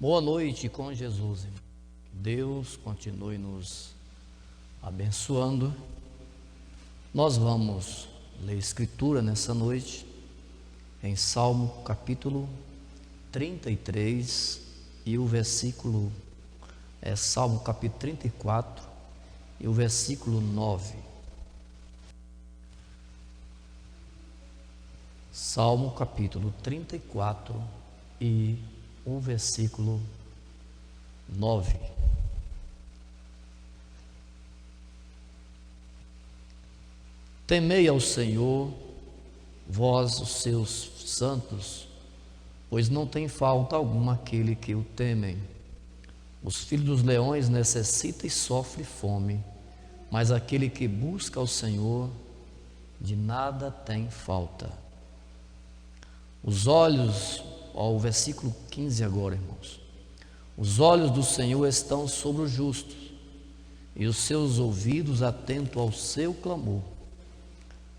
Boa noite com Jesus, irmão. Que Deus continue nos abençoando. Nós vamos ler Escritura nessa noite, em Salmo capítulo 33 e o versículo, Salmo capítulo 34 e o versículo 9. Salmo capítulo 34 e o versículo 9. Temei ao Senhor, vós os seus santos, pois não tem falta alguma aquele que o temem. Os filhos dos leões necessitam e sofrem fome, mas aquele que busca ao Senhor de nada tem falta. Os olhos, o versículo 15 agora, irmãos. Os olhos do Senhor estão sobre os justos, e os seus ouvidos atentos ao seu clamor.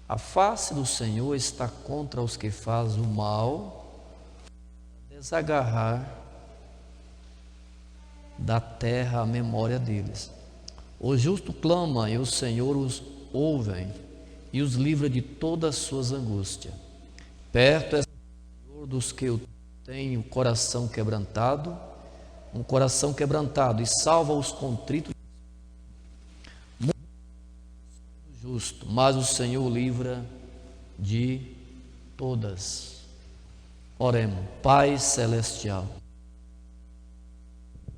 A face do Senhor está contra os que fazem o mal, desagarrar da terra a memória deles. O justo clama e o Senhor os ouve e os livra de todas as suas angústias. Perto é o Senhor dos que têm o coração quebrantado, um coração quebrantado, e salva os contritos. Muito justo, mas o Senhor o livra de todas. Oremos. Pai celestial,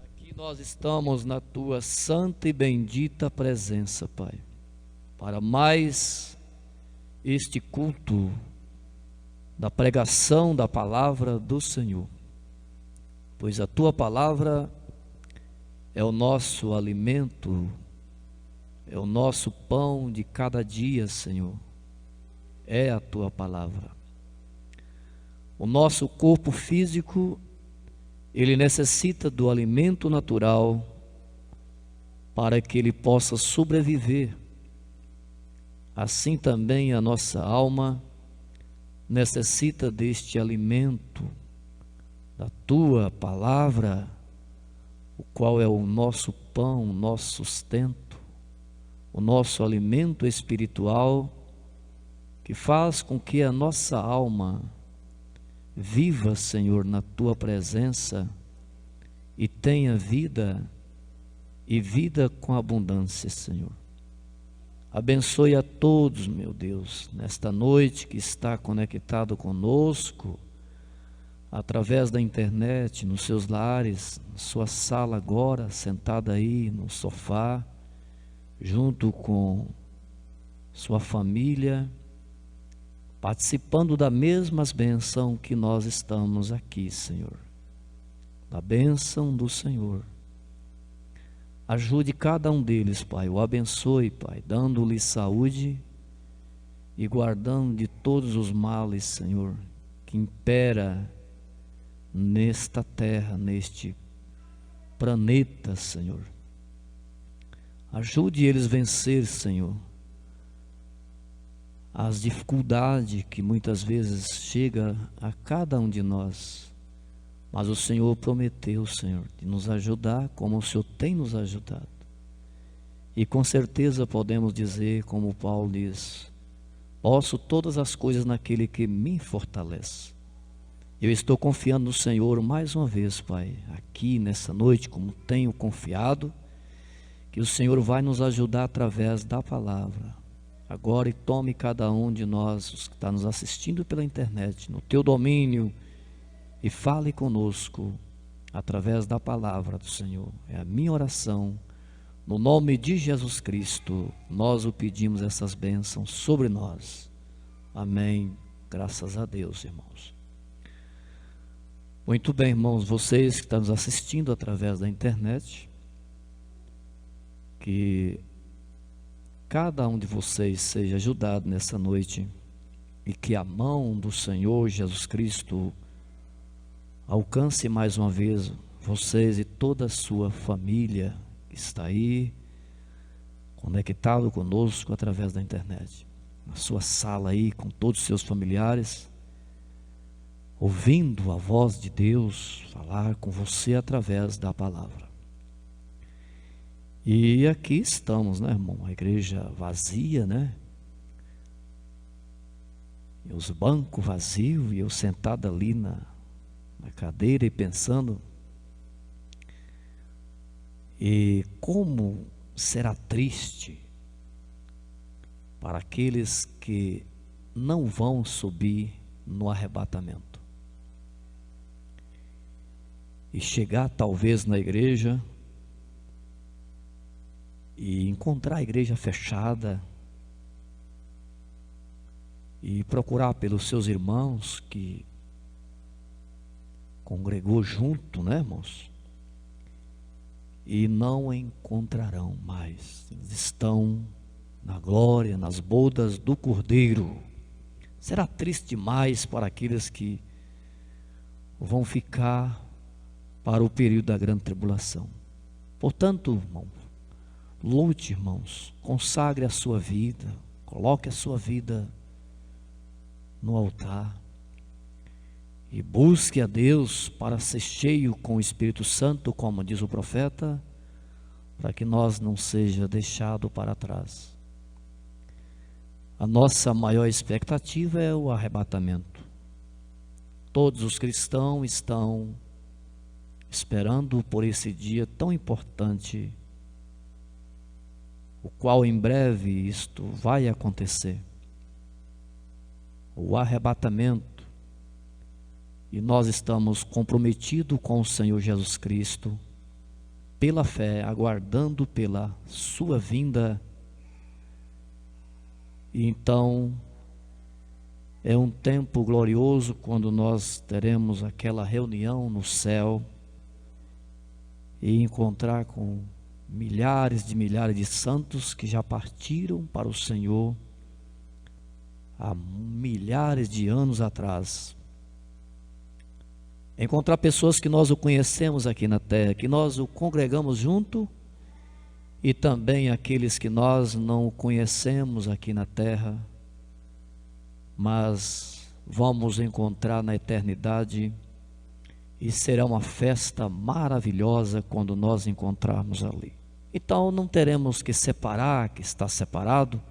aqui nós estamos na tua santa e bendita presença, Pai, para mais este culto da pregação da palavra do Senhor, pois a tua palavra é o nosso alimento, é o nosso pão de cada dia, Senhor, é a tua palavra. O nosso corpo físico, ele necessita do alimento natural para que ele possa sobreviver. Assim também a nossa alma necessita deste alimento, da tua palavra, o qual é o nosso pão, o nosso sustento, o nosso alimento espiritual, que faz com que a nossa alma viva, Senhor, na tua presença e tenha vida, e vida com abundância, Senhor. Abençoe a todos, meu Deus, nesta noite que está conectado conosco, através da internet, nos seus lares, na sua sala agora, sentada aí no sofá, junto com sua família, participando da mesma bênção que nós estamos aqui, Senhor. Da bênção do Senhor. Ajude cada um deles, Pai, o abençoe, Pai, dando-lhe saúde e guardando de todos os males, Senhor, que impera nesta terra, neste planeta, Senhor. Ajude eles a vencer, Senhor, as dificuldades que muitas vezes chega a cada um de nós. Mas o Senhor prometeu, Senhor, de nos ajudar como o Senhor tem nos ajudado. E com certeza podemos dizer, como Paulo diz: posso todas as coisas naquele que me fortalece. Eu estou confiando no Senhor mais uma vez, Pai, aqui nessa noite, como tenho confiado, que o Senhor vai nos ajudar através da palavra. Agora, e tome cada um de nós, os que está nos assistindo pela internet, no teu domínio, e fale conosco através da palavra do Senhor. É a minha oração, no nome de Jesus Cristo, nós o pedimos, essas bênçãos sobre nós. Amém. Graças a Deus, irmãos. Muito bem, irmãos, vocês que estão nos assistindo através da internet, que cada um de vocês seja ajudado nessa noite e que a mão do Senhor Jesus Cristo alcance mais uma vez vocês e toda a sua família que está aí conectado conosco através da internet, na sua sala aí com todos os seus familiares, ouvindo a voz de Deus falar com você através da palavra. E aqui estamos, né, irmão? A igreja vazia, né? E os bancos vazios, e eu sentado ali na cadeira e pensando, e como será triste para aqueles que não vão subir no arrebatamento. E chegar talvez na igreja e encontrar a igreja fechada e procurar pelos seus irmãos que congregou junto, né, irmãos? E não encontrarão mais. Eles estão na glória, nas bodas do Cordeiro. Será triste demais para aqueles que vão ficar para o período da grande tribulação. Portanto, irmão, lute, irmãos, consagre a sua vida, coloque a sua vida no altar e busque a Deus para ser cheio com o Espírito Santo, como diz o profeta, para que nós não seja deixado para trás. A nossa maior expectativa é o arrebatamento. Todos os cristãos estão esperando por esse dia tão importante, o qual em breve isto vai acontecer. O arrebatamento. E nós estamos comprometidos com o Senhor Jesus Cristo, pela fé, aguardando pela sua vinda. E então é um tempo glorioso quando nós teremos aquela reunião no céu e encontrar com milhares de santos que já partiram para o Senhor há milhares de anos atrás. Encontrar pessoas que nós o conhecemos aqui na terra, que nós o congregamos junto, e também aqueles que nós não o conhecemos aqui na terra, mas vamos encontrar na eternidade, e será uma festa maravilhosa quando nós encontrarmos ali. Então não teremos que separar, que está separado,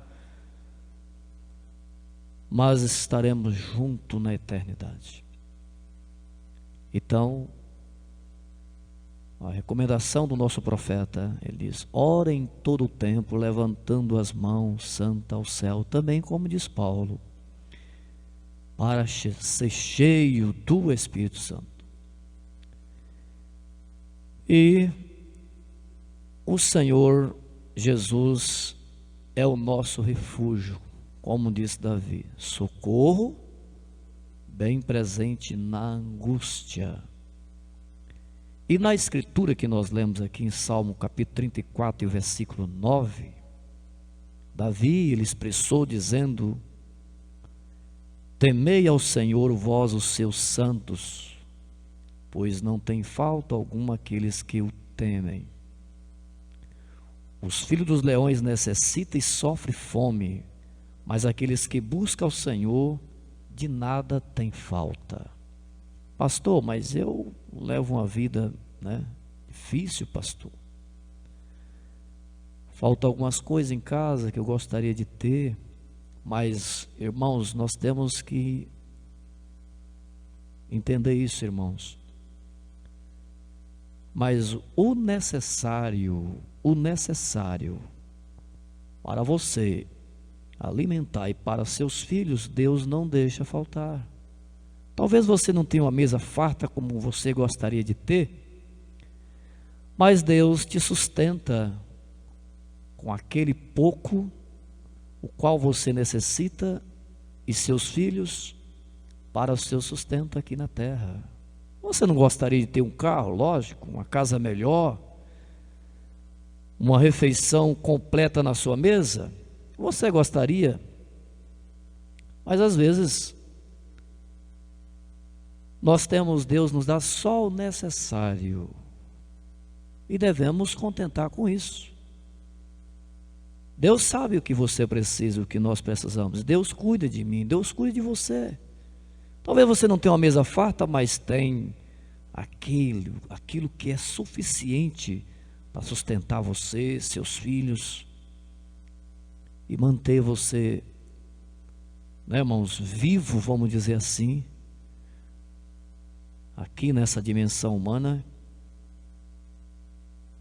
mas estaremos juntos na eternidade. Então, a recomendação do nosso profeta, ele diz: ora em todo o tempo, levantando as mãos santa ao céu, também como diz Paulo, para ser cheio do Espírito Santo. E o Senhor Jesus é o nosso refúgio, como disse Davi, socorro bem presente na angústia. E na escritura que nós lemos aqui em Salmo capítulo 34 e o versículo 9, Davi ele expressou dizendo: temei ao Senhor vós os seus santos, pois não tem falta alguma aqueles que o temem. Os filhos dos leões necessitam e sofrem fome, mas aqueles que buscam ao Senhor de nada tem falta. Pastor, mas eu levo uma vida, né, difícil, pastor. Faltam algumas coisas em casa que eu gostaria de ter, mas, irmãos, nós temos que entender isso, irmãos. Mas o necessário para você alimentar e para seus filhos, Deus não deixa faltar. Talvez você não tenha uma mesa farta como você gostaria de ter, mas Deus te sustenta com aquele pouco o qual você necessita e seus filhos para o seu sustento aqui na terra. Você não gostaria de ter um carro, lógico, uma casa melhor, uma refeição completa na sua mesa? Você gostaria, mas às vezes nós temos, Deus nos dá só o necessário e devemos contentar com isso. Deus sabe o que você precisa, o que nós precisamos. Deus cuida de mim, Deus cuida de você. Talvez você não tenha uma mesa farta, mas tem aquilo que é suficiente para sustentar você, seus filhos e manter você, né, irmãos, vivo, vamos dizer assim, aqui nessa dimensão humana,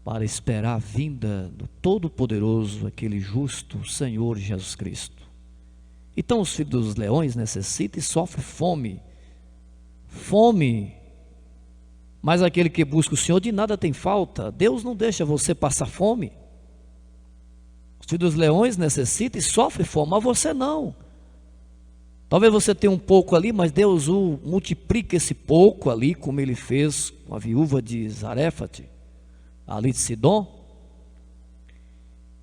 para esperar a vinda do Todo-Poderoso, aquele justo Senhor Jesus Cristo. Então os filhos dos leões necessitam e sofrem fome, mas aquele que busca o Senhor de nada tem falta. Deus não deixa você passar fome. Os filhos dos leões necessitam e sofrem fome, mas você não. Talvez você tenha um pouco ali, mas Deus o multiplica esse pouco ali, como ele fez com a viúva de Zarefate, ali de Sidom.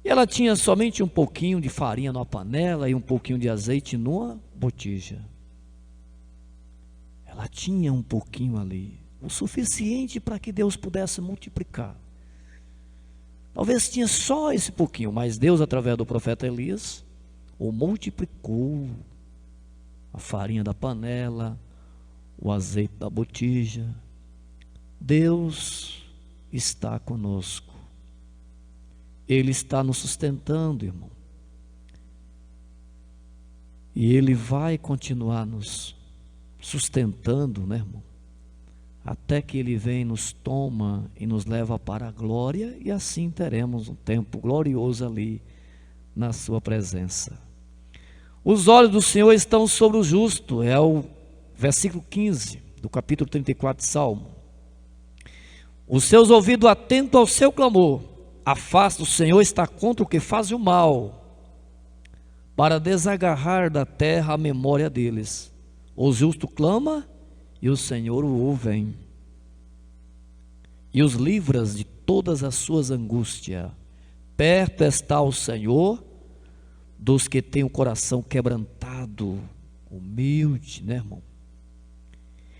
E ela tinha somente um pouquinho de farinha numa panela e um pouquinho de azeite numa botija. Ela tinha um pouquinho ali, o suficiente para que Deus pudesse multiplicar. Talvez tinha só esse pouquinho, mas Deus, através do profeta Elias, o multiplicou. A farinha da panela, o azeite da botija. Deus está conosco. Ele está nos sustentando, irmão. E Ele vai continuar nos sustentando, né, irmão? Até que Ele vem, nos toma e nos leva para a glória, e assim teremos um tempo glorioso ali na sua presença. Os olhos do Senhor estão sobre o justo, é o versículo 15 do capítulo 34 de Salmo. Os seus ouvidos atentos ao seu clamor, a face do Senhor está contra o que faz o mal, para desagarrar da terra a memória deles. O justo clama e o Senhor o ouve, e os livras de todas as suas angústias. Perto está o Senhor dos que têm o coração quebrantado, humilde, né, irmão?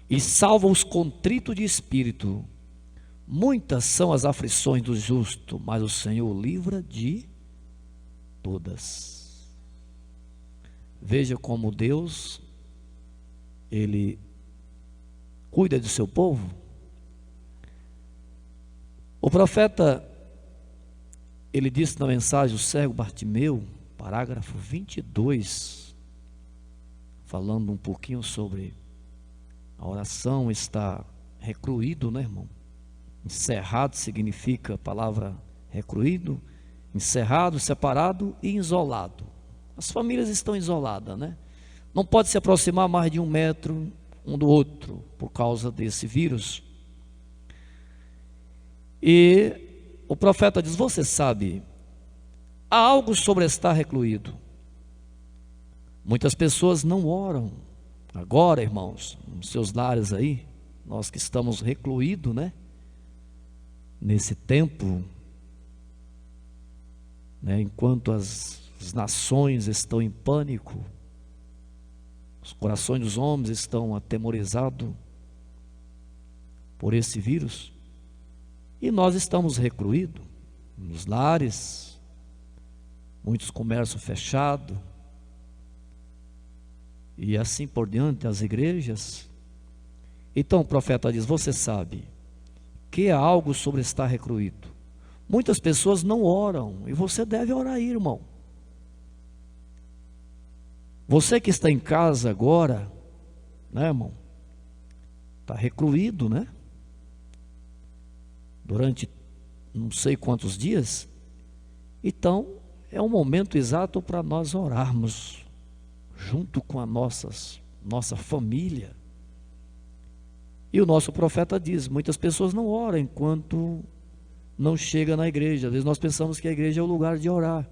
E salva os contritos de espírito. Muitas são as aflições do justo, mas o Senhor o livra de todas. Veja como Deus, Ele cuida do seu povo. O profeta, ele disse na mensagem do cego Bartimeu, parágrafo 22, falando um pouquinho sobre a oração, está recluído, né, irmão? Encerrado significa a palavra recluído, encerrado, separado e isolado. As famílias estão isoladas, né? Não pode se aproximar mais de 1 metro um do outro por causa desse vírus. E o profeta diz: você sabe, há algo sobre estar recluído. Muitas pessoas não oram. Agora, irmãos, nos seus lares aí, nós que estamos recluídos, né? Nesse tempo, né? Enquanto as nações estão em pânico, os corações dos homens estão atemorizados por esse vírus, e nós estamos recluídos nos lares, muitos comércios fechados, e assim por diante, as igrejas. Então o profeta diz: você sabe que há algo sobre estar recluído. Muitas pessoas não oram, e você deve orar aí, irmão. Você que está em casa agora, né, irmão? Está recluído, né? Durante não sei quantos dias. Então é um momento exato para nós orarmos junto com a nossa família. E o nosso profeta diz: muitas pessoas não oram enquanto não chega na igreja. Às vezes nós pensamos que a igreja é o lugar de orar.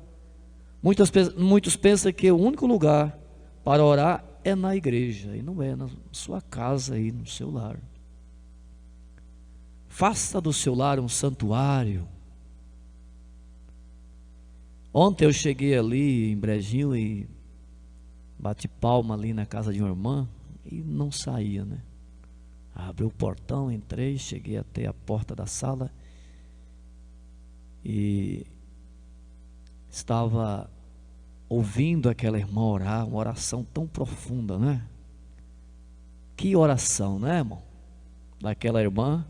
Muitos pensam que o único lugar para orar é na igreja, e não é, na sua casa aí, no seu lar. Faça do seu lar um santuário. Ontem eu cheguei ali em Brejinho e bati palma ali na casa de uma irmã e não saía, né? Abri o portão, entrei, cheguei até a porta da sala e estava ouvindo aquela irmã orar, uma oração tão profunda, né? que oração, né, irmão? Daquela irmã.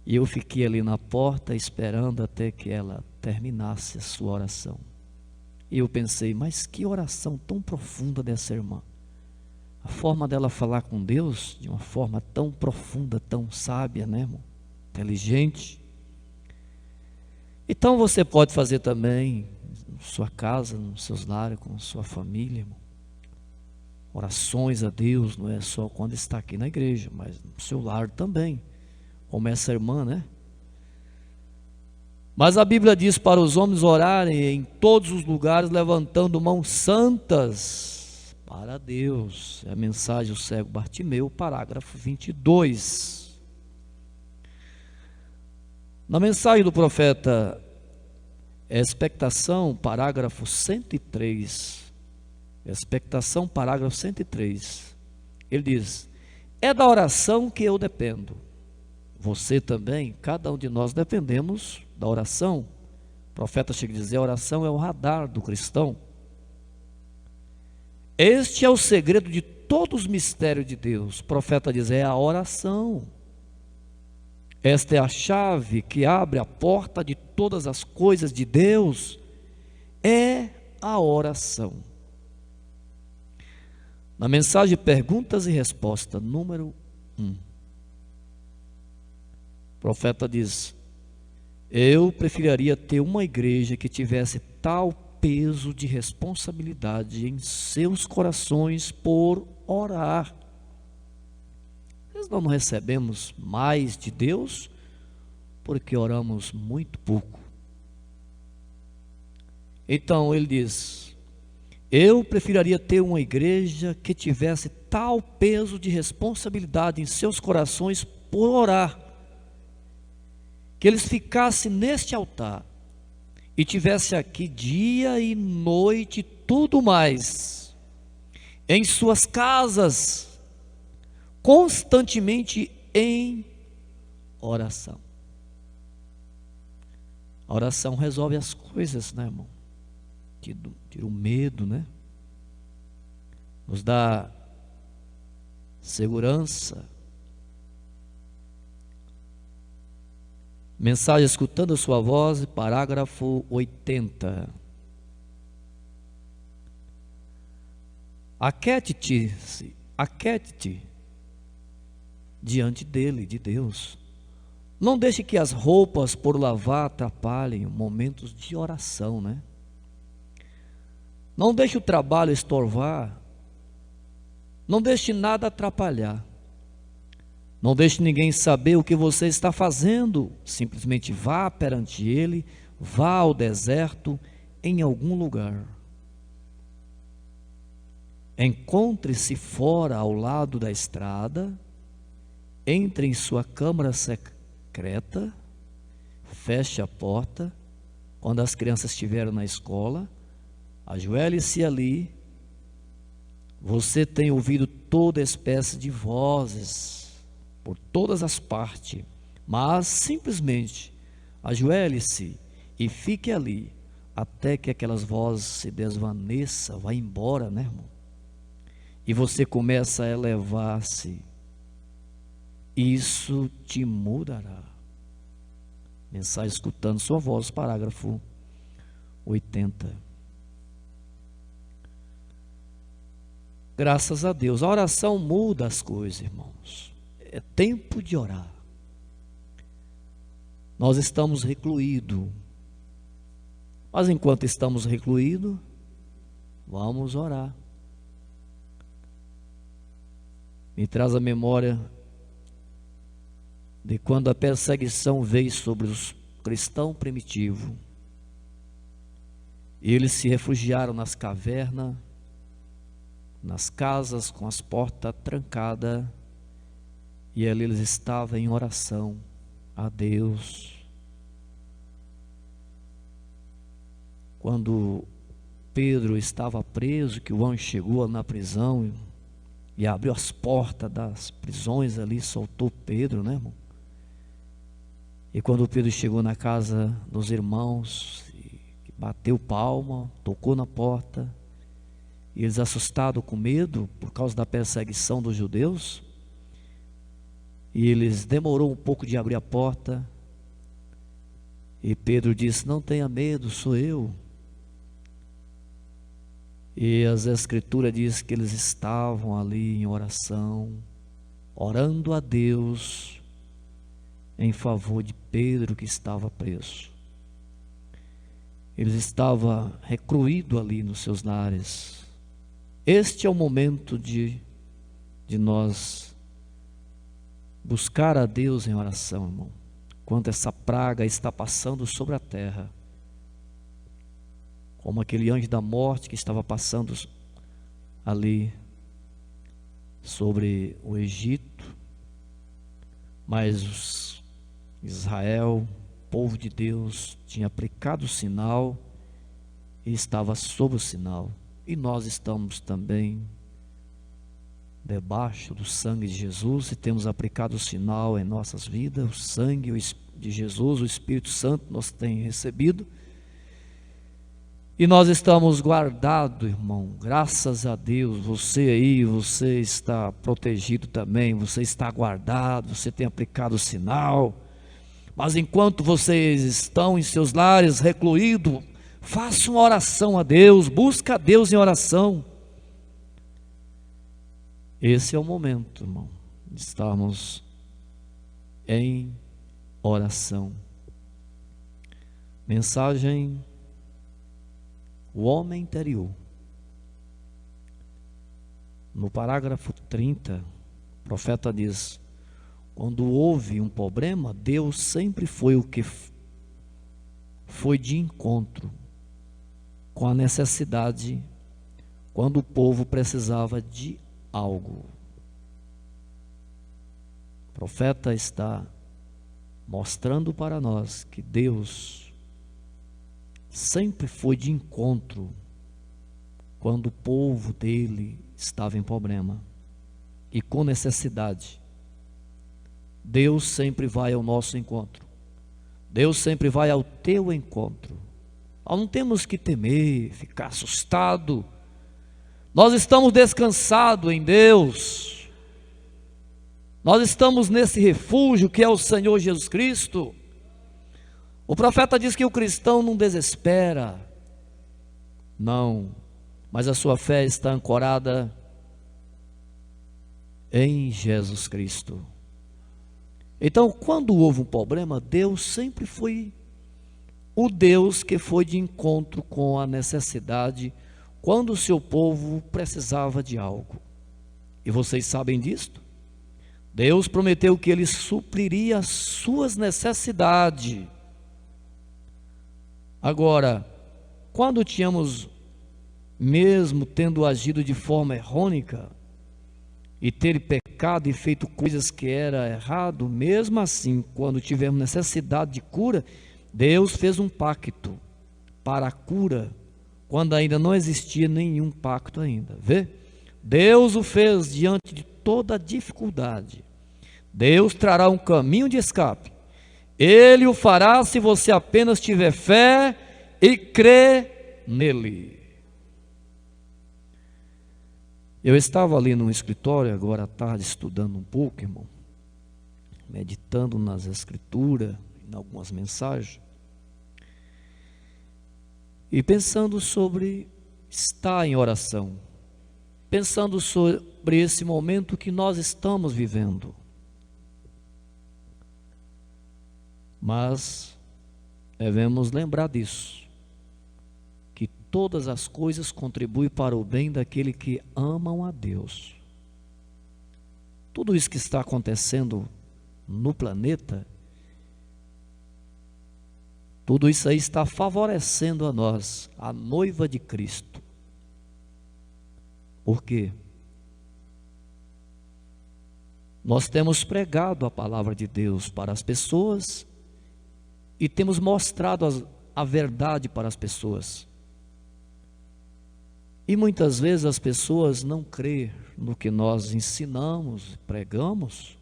E eu fiquei ali na porta esperando até que ela terminasse a sua oração. E eu pensei, mas que oração tão profunda dessa irmã. A forma dela falar com Deus, de uma forma tão profunda, tão sábia, né, irmão? Inteligente. Então você pode fazer também, na sua casa, nos seus lares, com a sua família, irmão. Orações a Deus, não é só quando está aqui na igreja, mas no seu lar também. Como essa irmã, né? Mas a Bíblia diz para os homens orarem em todos os lugares, levantando mãos santas para Deus. É a mensagem do cego Bartimeu, parágrafo 22. Na mensagem do profeta Expectação, parágrafo 103. Expectação, parágrafo 103. Ele diz: é da oração que eu dependo. Você também, cada um de nós dependemos da oração. O profeta chega a dizer: a oração é o radar do cristão. Este é o segredo de todos os mistérios de Deus. O profeta diz: é a oração. Esta é a chave que abre a porta de todas as coisas de Deus. É a oração. Na mensagem Perguntas e Respostas, número 1. O profeta diz: eu preferiria ter uma igreja que tivesse tal peso de responsabilidade em seus corações por orar. Nós não recebemos mais de Deus porque oramos muito pouco. Então ele diz: eu preferiria ter uma igreja que tivesse tal peso de responsabilidade em seus corações por orar, que eles ficassem neste altar e tivesse aqui dia e noite, tudo mais, em suas casas, constantemente em oração. A oração resolve as coisas, né, irmão? Tira o medo, né? Nos dá segurança. Mensagem Escutando a Sua Voz, parágrafo 80. Aquete-te diante dele, de Deus. Não deixe que as roupas por lavar atrapalhem momentos de oração, né? Não deixe o trabalho estorvar. Não deixe nada atrapalhar. Não deixe ninguém saber o que você está fazendo. Simplesmente vá perante ele, vá ao deserto, em algum lugar. Encontre-se fora ao lado da estrada, entre em sua câmara secreta, feche a porta. Quando as crianças estiverem na escola, ajoelhe-se ali. Você tem ouvido toda espécie de vozes por todas as partes, mas simplesmente ajoelhe-se e fique ali até que aquelas vozes se desvaneçam, vá embora, né, irmão? E você começa a elevar-se. Isso te mudará. Mensagem Escutando Sua Voz, parágrafo 80. Graças a Deus, a oração muda as coisas, irmãos. É tempo de orar. Nós estamos recluídos, mas enquanto estamos recluídos, vamos orar. Me traz a memória de quando a perseguição veio sobre os cristãos primitivos. Eles se refugiaram nas cavernas, nas casas com as portas trancadas, e ali eles estavam em oração a Deus. Quando Pedro estava preso, que o anjo chegou na prisão e abriu as portas das prisões ali, soltou Pedro, né, irmão? E quando Pedro chegou na casa dos irmãos, bateu palma, tocou na porta, e eles assustados com medo por causa da perseguição dos judeus, e eles demorou um pouco de abrir a porta, e Pedro disse: não tenha medo, sou eu. E as escrituras diz que eles estavam ali em oração, orando a Deus em favor de Pedro que estava preso. Eles estavam recluídos ali nos seus lares. Este é o momento de nós buscar a Deus em oração, irmão. Quando essa praga está passando sobre a terra, como aquele anjo da morte que estava passando ali sobre o Egito, mas Israel, povo de Deus, tinha aplicado o sinal e estava sob o sinal. E nós estamos também debaixo do sangue de Jesus e temos aplicado o sinal em nossas vidas. O sangue de Jesus, o Espírito Santo nós tem recebido. E nós estamos guardados, irmão, graças a Deus. Você aí, você está protegido também, você está guardado, você tem aplicado o sinal. Mas enquanto vocês estão em seus lares recluídos, faça uma oração a Deus, busca a Deus em oração. Esse é o momento, irmão, de estarmos em oração. Mensagem: o homem interior. No parágrafo 30, o profeta diz: quando houve um problema, Deus sempre foi o que foi de encontro com a necessidade, quando o povo precisava de algo. O profeta está mostrando para nós que Deus sempre foi de encontro quando o povo dele estava em problema e com necessidade. Deus sempre vai ao nosso encontro. Deus sempre vai ao teu encontro. Nós não temos que temer, ficar assustado. Nós estamos descansados em Deus. Nós estamos nesse refúgio que é o Senhor Jesus Cristo. O profeta diz que o cristão não desespera. Não, mas a sua fé está ancorada em Jesus Cristo. Então, quando houve um problema, Deus sempre foi o Deus que foi de encontro com a necessidade, quando o seu povo precisava de algo. E vocês sabem disto? Deus prometeu que Ele supriria as suas necessidades. Agora, quando tínhamos, mesmo tendo agido de forma errônea, e ter pecado e feito coisas que era errado, mesmo assim, quando tivemos necessidade de cura, Deus fez um pacto para a cura, quando ainda não existia nenhum pacto ainda. Vê? Deus o fez diante de toda a dificuldade. Deus trará um caminho de escape. Ele o fará se você apenas tiver fé e crer nele. Eu estava ali no escritório agora à tarde estudando um pouco, irmão, meditando nas escrituras, em algumas mensagens, e pensando sobre estar em oração, pensando sobre esse momento que nós estamos vivendo. Mas devemos lembrar disso, que todas as coisas contribuem para o bem daquele que amam a Deus. Tudo isso que está acontecendo no planeta, tudo isso aí está favorecendo a nós, a noiva de Cristo. Por quê? Nós temos pregado a palavra de Deus para as pessoas e temos mostrado a verdade para as pessoas. E muitas vezes as pessoas não creem no que nós ensinamos, pregamos.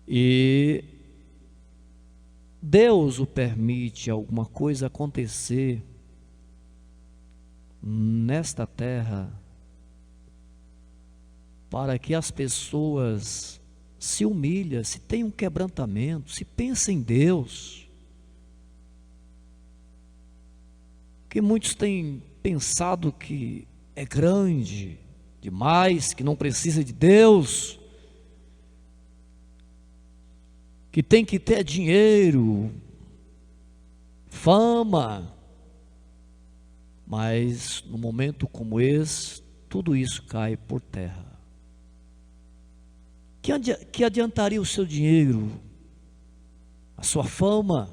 E Deus o permite alguma coisa acontecer nesta terra para que as pessoas se humilhem, se tenham um quebrantamento, se pensem em Deus. Que muitos têm pensado que é grande demais, que não precisa de Deus, que tem que ter dinheiro, fama, mas num momento como esse, tudo isso cai por terra. Que adiantaria o seu dinheiro, a sua fama?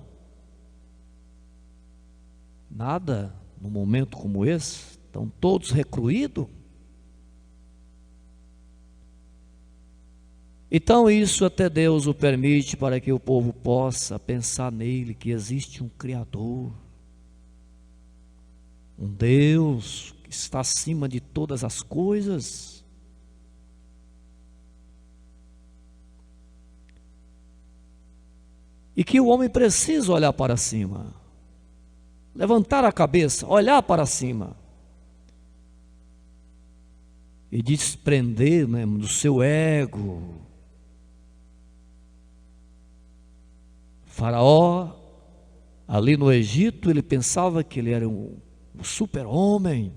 Nada, num momento como esse, estão todos recluídos. Então isso até Deus o permite para que o povo possa pensar nele, que existe um Criador, um Deus que está acima de todas as coisas. E que o homem precisa olhar para cima, levantar a cabeça, olhar para cima e desprender, né, do seu ego. Faraó, ali no Egito, ele pensava que ele era um super-homem,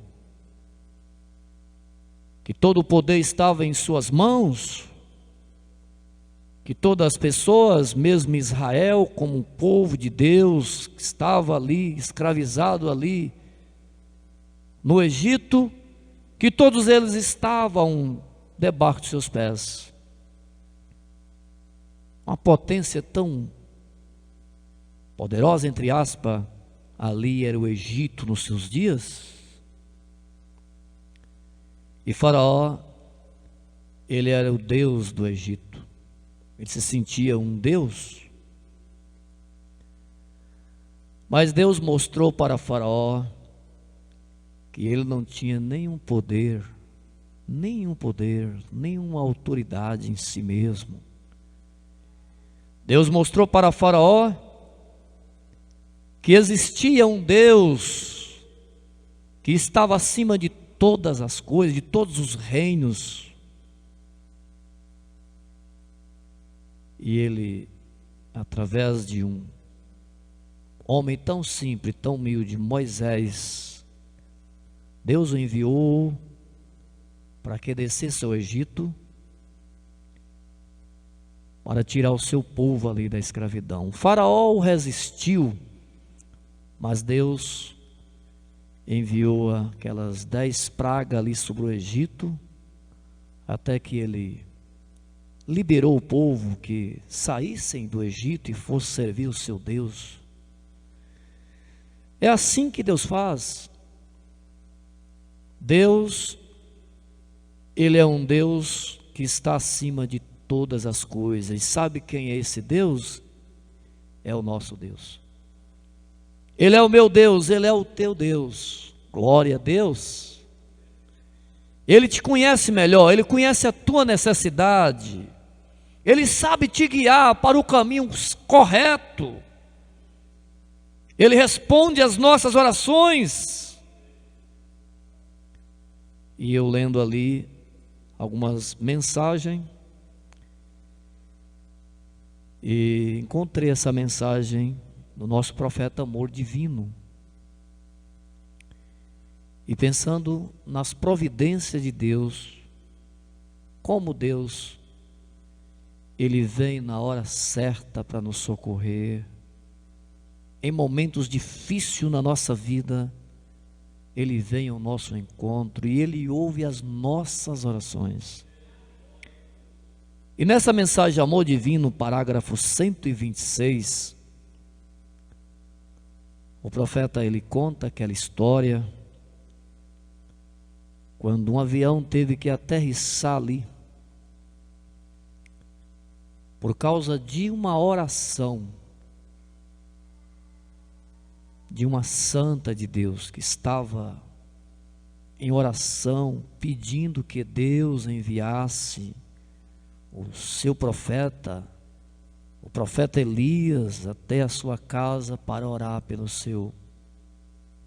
que todo o poder estava em suas mãos, que todas as pessoas, mesmo Israel, como um povo de Deus, que estava ali, escravizado ali no Egito, que todos eles estavam debaixo de seus pés. Uma potência tão poderosa, entre aspas, ali era o Egito nos seus dias. E Faraó, ele era o Deus do Egito. Ele se sentia um Deus. Mas Deus mostrou para Faraó que ele não tinha nenhum poder, nenhuma autoridade em si mesmo. Deus mostrou para Faraó que existia um Deus que estava acima de todas as coisas, de todos os reinos. E ele, através de um homem tão simples, tão humilde, Moisés, Deus o enviou para que descesse ao Egito, para tirar o seu povo ali da escravidão. O Faraó resistiu, mas Deus enviou aquelas 10 pragas ali sobre o Egito, até que ele liberou o povo que saíssem do Egito e fossem servir o seu Deus. É assim que Deus faz. Deus, ele é um Deus que está acima de todas as coisas. E sabe quem é esse Deus? É o nosso Deus. Ele é o meu Deus, ele é o teu Deus. Glória a Deus. Ele te conhece melhor, ele conhece a tua necessidade. Ele sabe te guiar para o caminho correto. Ele responde às nossas orações. E eu lendo ali algumas mensagens, e encontrei essa mensagem do nosso profeta Amor Divino. E pensando nas providências de Deus, como Deus, ele vem na hora certa para nos socorrer. Em momentos difíceis na nossa vida, ele vem ao nosso encontro e ele ouve as nossas orações. E nessa mensagem de Amor Divino, parágrafo 126, o profeta ele conta aquela história quando um avião teve que aterrissar ali por causa de uma oração de uma santa de Deus que estava em oração pedindo que Deus enviasse o seu profeta, o profeta Elias, até a sua casa para orar pelo seu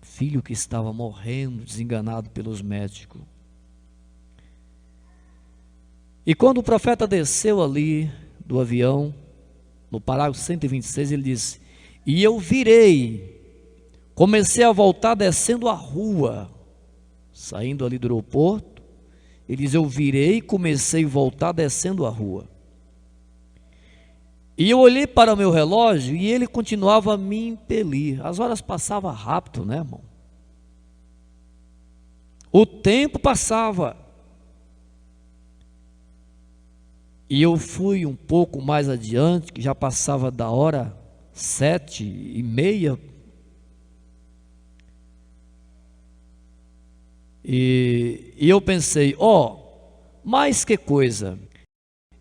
filho que estava morrendo, desenganado pelos médicos. E quando o profeta desceu ali do avião, no parágrafo 126, ele diz: e eu virei, comecei a voltar descendo a rua, saindo ali do aeroporto. Ele diz: eu virei, comecei a voltar descendo a rua. E eu olhei para o meu relógio e ele continuava a me impelir. As horas passavam rápido, né, irmão? O tempo passava. E eu fui um pouco mais adiante, que já passava da hora 7:30. E eu pensei, mais que coisa.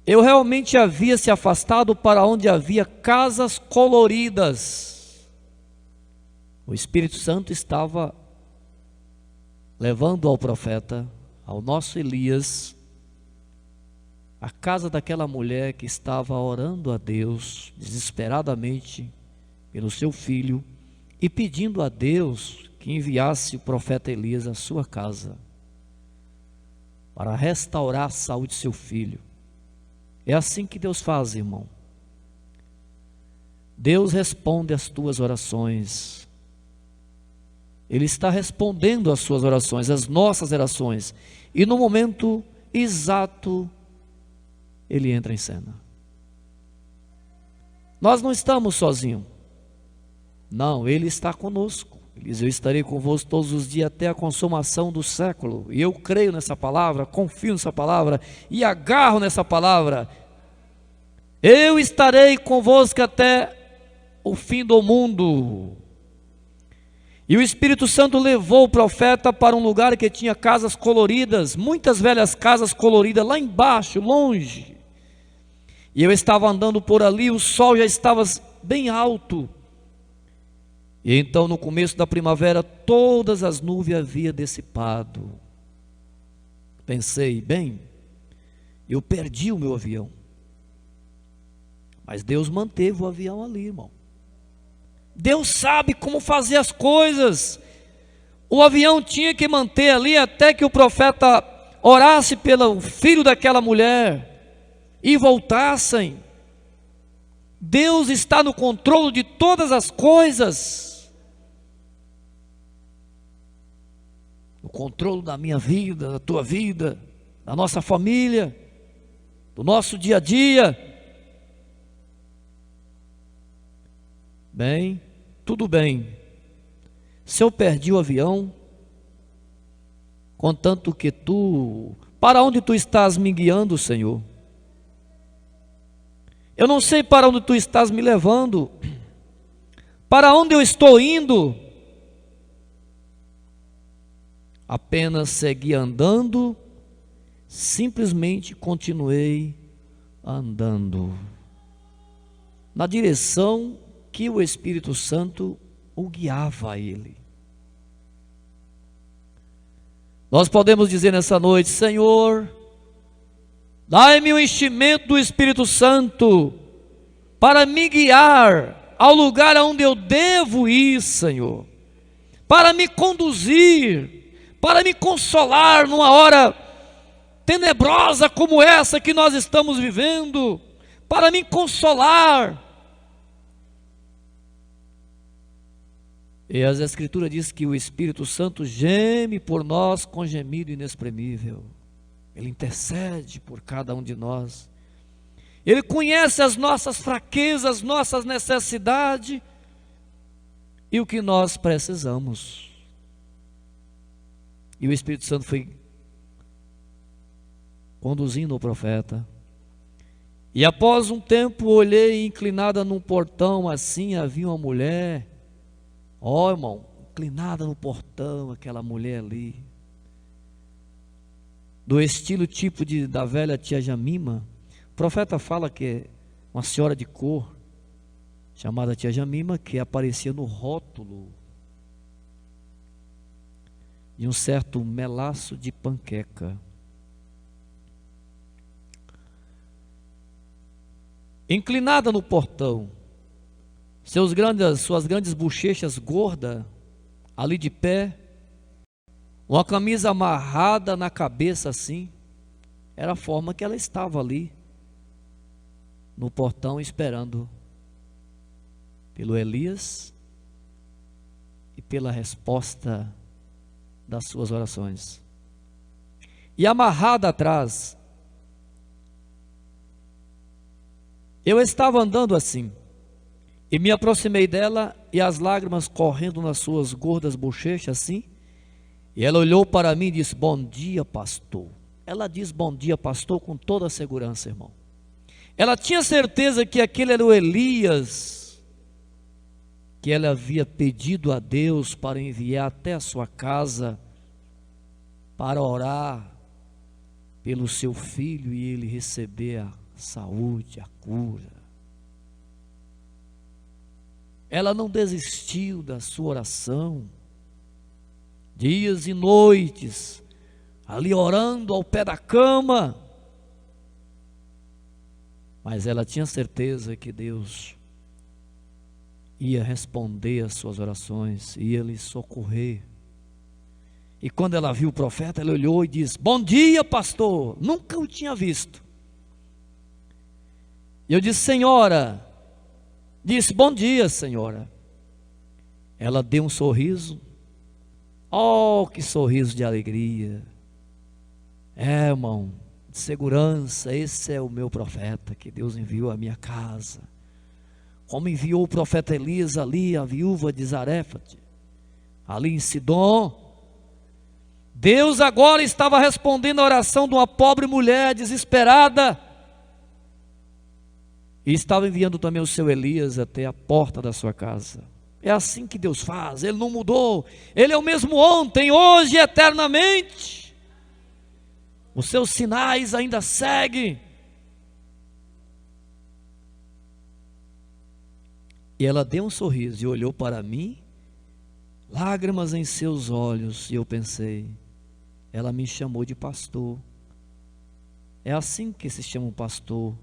Eu realmente havia se afastado para onde havia casas coloridas. O Espírito Santo estava levando ao profeta, ao nosso Elias, a casa daquela mulher que estava orando a Deus desesperadamente pelo seu filho e pedindo a Deus que enviasse o profeta Elias à sua casa para restaurar a saúde de seu filho. É assim que Deus faz, irmão. Deus responde às tuas orações. Ele está respondendo às suas orações, às nossas orações. E no momento exato, Ele entra em cena. Nós não estamos sozinhos. Não, Ele está conosco. Ele diz: eu estarei convosco todos os dias até a consumação do século. E eu creio nessa palavra, confio nessa palavra e agarro nessa palavra. Eu estarei convosco até o fim do mundo. E o Espírito Santo levou o profeta para um lugar que tinha casas coloridas, muitas velhas casas coloridas lá embaixo, longe. E eu estava andando por ali, o sol já estava bem alto. E então, no começo da primavera, todas as nuvens haviam dissipado. Pensei, bem, eu perdi o meu avião. Mas Deus manteve o avião ali, irmão. Deus sabe como fazer as coisas. O avião tinha que manter ali até que o profeta orasse pelo filho daquela mulher e voltassem. Deus está no controle de todas as coisas. O controle da minha vida, da tua vida, da nossa família, do nosso dia a dia. Bem, tudo bem. Se eu perdi o avião, contanto que para onde tu estás me guiando, Senhor? Eu não sei para onde tu estás me levando, para onde eu estou indo. Apenas segui andando, simplesmente continuei andando na direção que o Espírito Santo o guiava a ele. Nós podemos dizer nessa noite: Senhor, dai-me o enchimento do Espírito Santo para me guiar ao lugar aonde eu devo ir, Senhor, para me conduzir, para me consolar numa hora tenebrosa como essa que nós estamos vivendo, para me consolar. E as Escrituras diz que o Espírito Santo geme por nós com gemido inexprimível. Ele intercede por cada um de nós. Ele conhece as nossas fraquezas, nossas necessidades e o que nós precisamos. E o Espírito Santo foi conduzindo o profeta. E após um tempo olhei inclinada num portão, assim havia uma mulher. Irmão, inclinada no portão, aquela mulher ali, do estilo tipo da velha tia Jamima. O profeta fala que é uma senhora de cor, chamada tia Jamima, que aparecia no rótulo de um certo melaço de panqueca. Inclinada no portão, suas grandes bochechas gordas ali de pé, uma camisa amarrada na cabeça assim. Era a forma que ela estava ali, no portão, esperando pelo Elias e pela resposta das suas orações. E amarrada atrás, eu estava andando assim, e me aproximei dela, e as lágrimas correndo nas suas gordas bochechas assim, e ela olhou para mim e disse: bom dia, pastor. Ela diz bom dia, pastor, com toda a segurança, irmão. Ela tinha certeza que aquele era o Elias, que ela havia pedido a Deus para enviar até a sua casa, para orar pelo seu filho e ele receber a saúde, a cura. Ela não desistiu da sua oração, dias e noites, ali orando ao pé da cama, mas ela tinha certeza que Deus ia responder às suas orações, ia lhe socorrer. E quando ela viu o profeta, ela olhou e disse: bom dia, pastor. Nunca o tinha visto. E eu disse: senhora. Disse: bom dia, senhora. Ela deu um sorriso. Oh, que sorriso de alegria. Irmão, de segurança, esse é o meu profeta que Deus enviou à minha casa. Como enviou o profeta Elias ali, a viúva de Zarefate, ali em Sidom. Deus agora estava respondendo a oração de uma pobre mulher desesperada. E estava enviando também o seu Elias até a porta da sua casa. É assim que Deus faz, Ele não mudou. Ele é o mesmo ontem, hoje e eternamente. Os seus sinais ainda seguem. E ela deu um sorriso e olhou para mim, lágrimas em seus olhos, e eu pensei: ela me chamou de pastor. É assim que se chama um pastor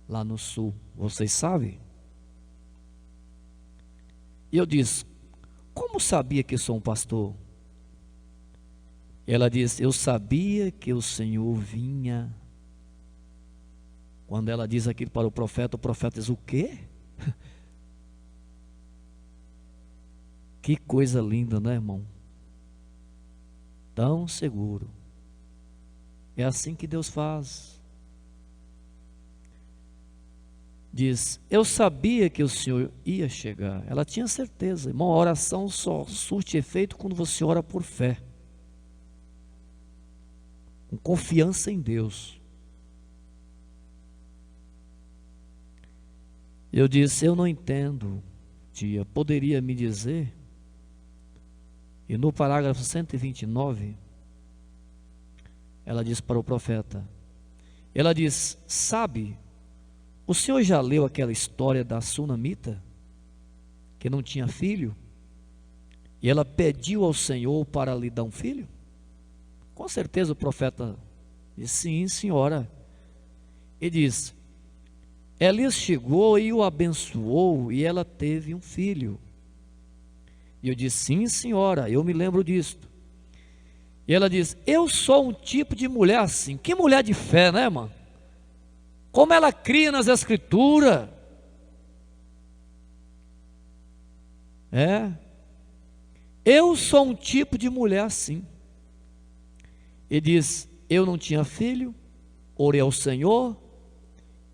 lá no sul, vocês sabem? E eu disse: como sabia que sou um pastor? Ela disse: eu sabia que o Senhor vinha. Quando ela diz aquilo para o profeta diz: o quê? Que coisa linda, né, irmão? Tão seguro. É assim que Deus faz. Diz: eu sabia que o Senhor ia chegar. Ela tinha certeza. Irmão, a oração só surte efeito quando você ora por fé, com confiança em Deus. Eu disse: eu não entendo, tia, poderia me dizer? E no parágrafo 129, ela diz para o profeta, ela diz: sabe, o senhor já leu aquela história da sunamita, que não tinha filho, e ela pediu ao Senhor para lhe dar um filho? Com certeza o profeta disse: sim, senhora. E diz: Elias chegou e o abençoou, e ela teve um filho. E eu disse: sim, senhora, eu me lembro disto. E ela diz: eu sou um tipo de mulher assim. Que mulher de fé, né, irmã? Como ela cria nas escrituras. Eu sou um tipo de mulher assim. E diz: eu não tinha filho, orei ao Senhor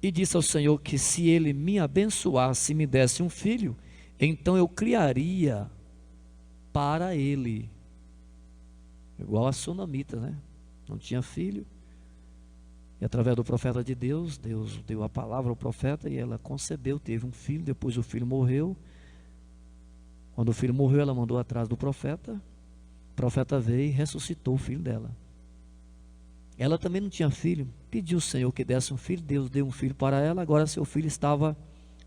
e disse ao Senhor que se Ele me abençoasse e me desse um filho, então eu criaria para Ele. Igual a sunamita, né? Não tinha filho. E através do profeta de Deus, Deus deu a palavra ao profeta e ela concebeu, teve um filho. Depois o filho morreu. Quando o filho morreu, ela mandou atrás do profeta. O profeta veio e ressuscitou o filho dela. Ela também não tinha filho. Pediu ao Senhor que desse um filho. Deus deu um filho para ela. Agora seu filho estava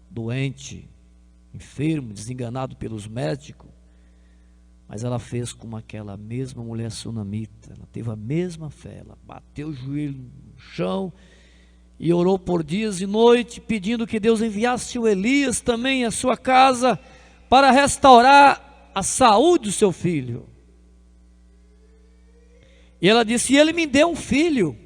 doente, enfermo, desenganado pelos médicos. Mas ela fez como aquela mesma mulher sunamita. Ela teve a mesma fé. Ela bateu o joelho no chão e orou por dias e noites, pedindo que Deus enviasse o Elias também à sua casa para restaurar a saúde do seu filho. E ela disse: e ele me deu um filho.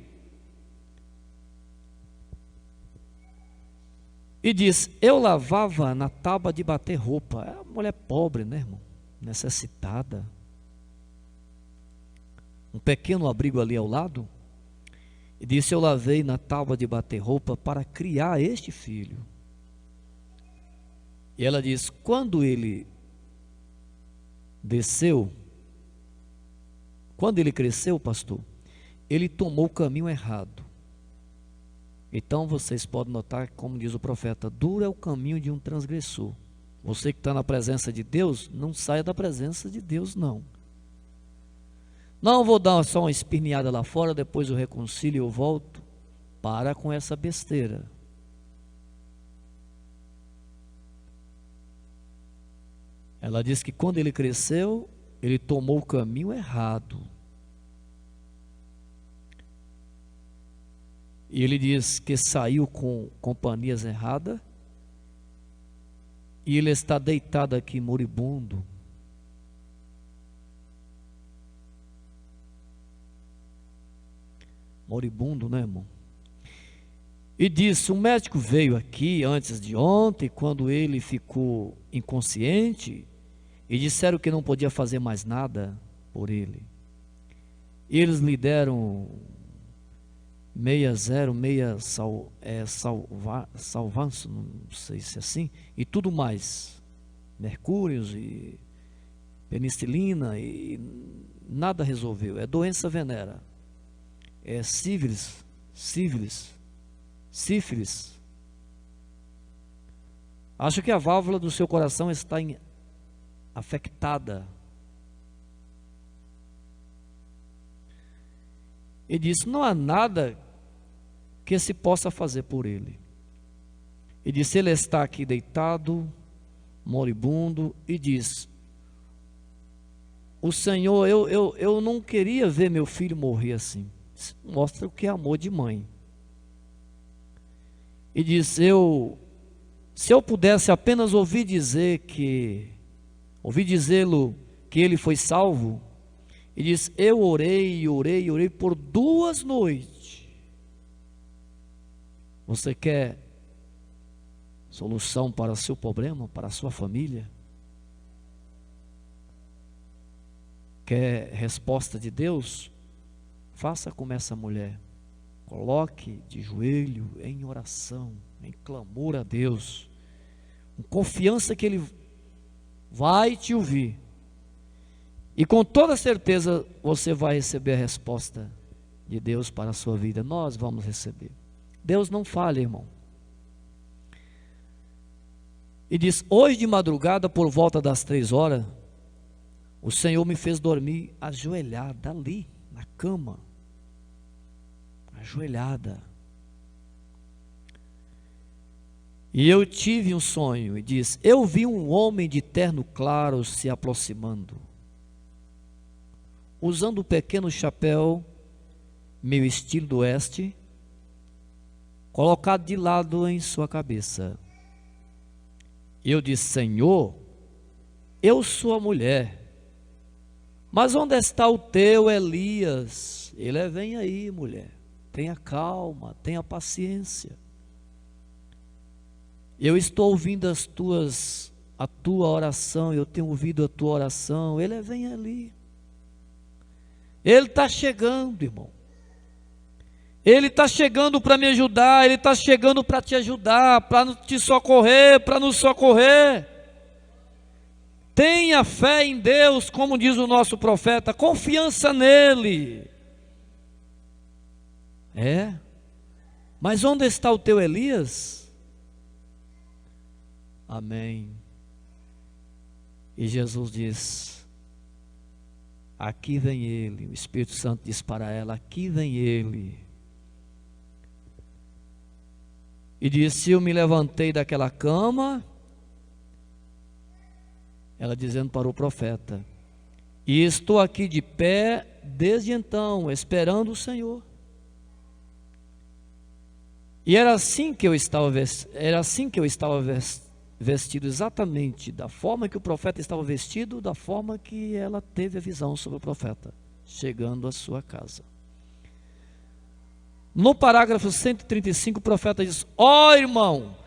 E diz: eu lavava na tábua de bater roupa. É uma mulher pobre, né, irmão? Necessitada. Um pequeno abrigo ali ao lado. E disse: eu lavei na tábua de bater roupa para criar este filho. E ela diz: quando ele desceu, quando ele cresceu, pastor, ele tomou o caminho errado. Então vocês podem notar, como diz o profeta, duro é o caminho de um transgressor. Você que está na presença de Deus, não saia da presença de Deus, não. Não vou dar só uma espinhada lá fora, depois eu reconcilio e eu volto. Para com essa besteira. Ela diz que quando ele cresceu, ele tomou o caminho errado. E ele diz que saiu com companhias erradas. E ele está deitado aqui moribundo. Moribundo, né, irmão? E disse: o médico veio aqui antes de ontem, quando ele ficou inconsciente, e disseram que não podia fazer mais nada por ele. E eles lhe deram 60, salvanço, não sei se é assim, e tudo mais, mercúrios e penicilina, e nada resolveu. É doença venérea, é sífilis. Acho que a válvula do seu coração está afetada. E disse: não há nada que se possa fazer por ele. E disse: ele está aqui deitado, moribundo, e diz: o Senhor, eu não queria ver meu filho morrer assim. Mostra o que é amor de mãe. E diz: se eu pudesse apenas ouvir dizê-lo que ele foi salvo. E diz: eu orei por 2 noites. Você quer solução para o seu problema, para a sua família? Quer resposta de Deus? Faça como essa mulher. Coloque de joelho em oração, em clamor a Deus, com confiança que Ele vai te ouvir. E com toda certeza você vai receber a resposta de Deus para a sua vida. Nós vamos receber. Deus não falha, irmão. E diz: hoje de madrugada, por volta das 3 horas, o Senhor me fez dormir ajoelhada ali, na cama. Ajoelhada. E eu tive um sonho, e diz: eu vi um homem de terno claro se aproximando, usando um pequeno chapéu, meio estilo do oeste, colocado de lado em sua cabeça. Eu disse: Senhor, eu sou a mulher, mas onde está o teu Elias? Ele vem aí, mulher, tenha calma, tenha paciência. Eu estou ouvindo a tua oração, eu tenho ouvido a tua oração. Ele vem ali. Ele está chegando, irmão. Ele está chegando para me ajudar, Ele está chegando para te ajudar, para te socorrer, para nos socorrer. Tenha fé em Deus, como diz o nosso profeta, confiança nele. Mas onde está o teu Elias? Amém. E Jesus diz: aqui vem ele. O Espírito Santo diz para ela: aqui vem ele. E disse: eu me levantei daquela cama, ela dizendo para o profeta, e estou aqui de pé desde então, esperando o Senhor. E era assim que eu estava vestido exatamente da forma que o profeta estava vestido, da forma que ela teve a visão sobre o profeta, chegando à sua casa. No parágrafo 135, o profeta diz: ó irmão,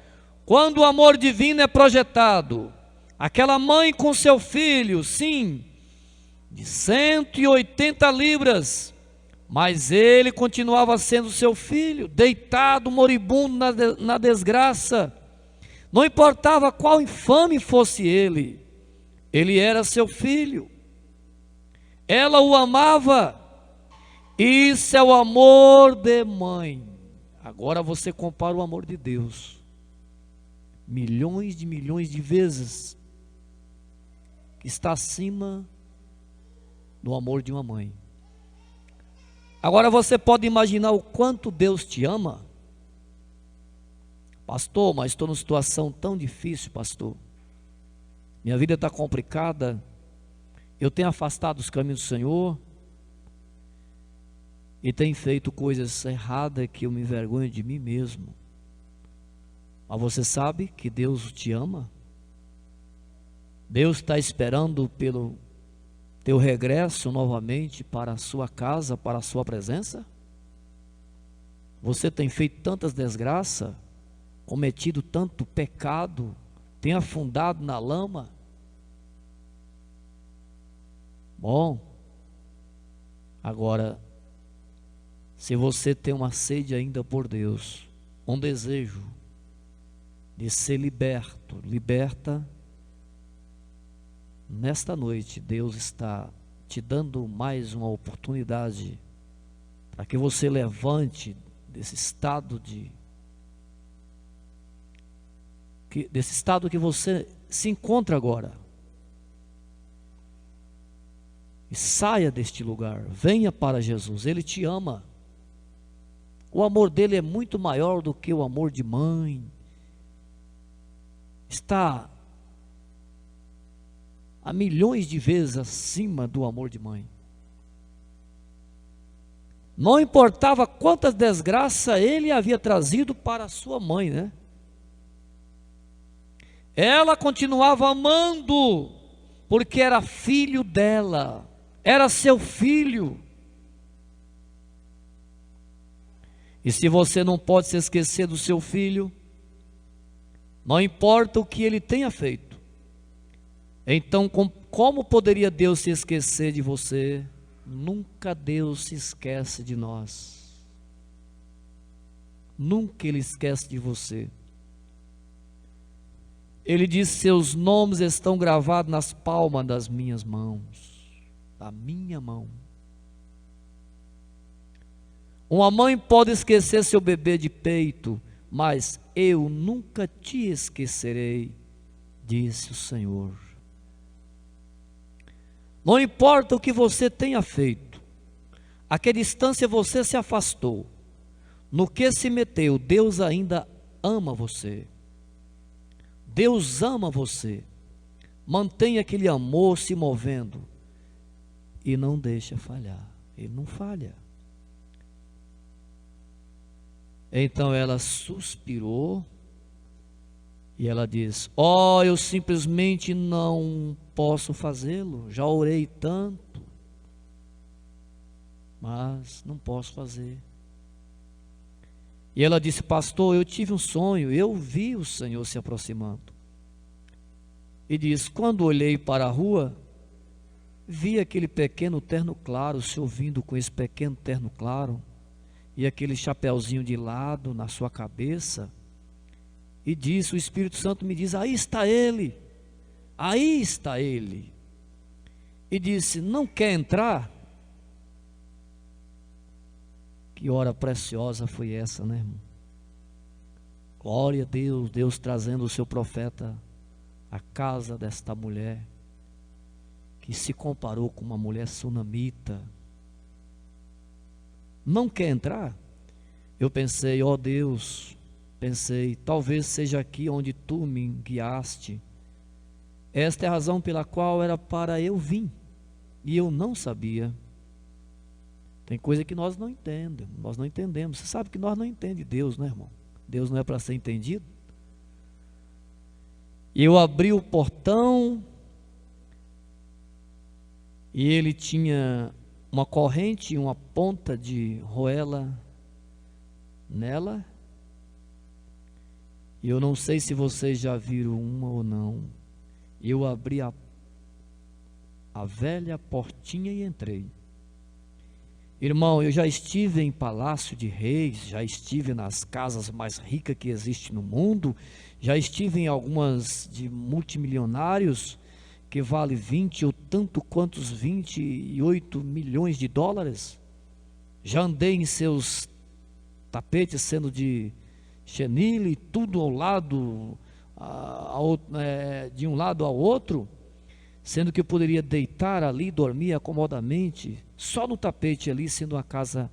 quando o amor divino é projetado, aquela mãe com seu filho, sim, de 180 libras, mas ele continuava sendo seu filho, deitado, moribundo na desgraça. Não importava qual infame fosse ele era seu filho. Ela o amava. Isso é o amor de mãe. Agora você compara o amor de Deus. Milhões de vezes que está acima do amor de uma mãe. Agora você pode imaginar o quanto Deus te ama. Pastor, mas estou numa situação tão difícil, pastor. Minha vida está complicada. Eu tenho afastado os caminhos do Senhor. E tenho feito coisas erradas que eu me envergonho de mim mesmo. Mas você sabe que Deus te ama? Deus está esperando pelo teu regresso novamente para a sua casa, para a sua presença? Você tem feito tantas desgraças, cometido tanto pecado, tem afundado na lama? Bom, agora, se você tem uma sede ainda por Deus, um desejo de ser liberta, nesta noite Deus está te dando mais uma oportunidade para que você levante desse estado que você se encontra agora e saia deste lugar, venha para Jesus. Ele te ama. O amor dele é muito maior do que o amor de mãe. Está a milhões de vezes acima do amor de mãe. Não importava quantas desgraças ele havia trazido para sua mãe, né? Ela continuava amando, porque era filho dela, era seu filho. E se você não pode se esquecer do seu filho, não importa o que ele tenha feito, então como poderia Deus se esquecer de você? Nunca Deus se esquece de nós. Nunca Ele esquece de você. Ele diz: seus nomes estão gravados nas palmas das minhas mãos. Da minha mão. Uma mãe pode esquecer seu bebê de peito, mas eu nunca te esquecerei, disse o Senhor. Não importa o que você tenha feito, a que distância você se afastou, no que se meteu, Deus ainda ama você. Deus ama você. Mantenha aquele amor se movendo e não deixa falhar. Ele não falha. Então ela suspirou e ela diz: oh, eu simplesmente não posso fazê-lo. Já orei tanto, mas não posso fazer. E ela disse: pastor, eu tive um sonho, eu vi o Senhor se aproximando. E diz: quando olhei para a rua, vi aquele pequeno terno claro, o Senhor vindo com esse pequeno terno claro, e aquele chapeuzinho de lado na sua cabeça, e disse, o Espírito Santo me diz: aí está ele, aí está ele. E disse: não quer entrar? Que hora preciosa foi essa, né, irmão? Glória a Deus, Deus trazendo o seu profeta à casa desta mulher, que se comparou com uma mulher sunamita. Não quer entrar? Eu pensei: ó Deus, talvez seja aqui onde tu me guiaste. Esta é a razão pela qual era para eu vir, e eu não sabia. Tem coisa que nós não entendemos. Você sabe que nós não entendemos Deus, né, irmão? Deus não é para ser entendido. Eu abri o portão e ele tinha uma corrente e uma ponta de roela nela. E eu não sei se vocês já viram uma ou não. Eu abri a velha portinha e entrei. Irmão, eu já estive em palácio de reis, já estive nas casas mais ricas que existem no mundo, já estive em algumas de multimilionários que vale 20 ou tanto quantos 28 milhões de dólares. Já andei em seus tapetes sendo de chenille, tudo ao lado, de um lado ao outro, sendo que eu poderia deitar ali, dormir acomodamente, só no tapete ali, sendo uma casa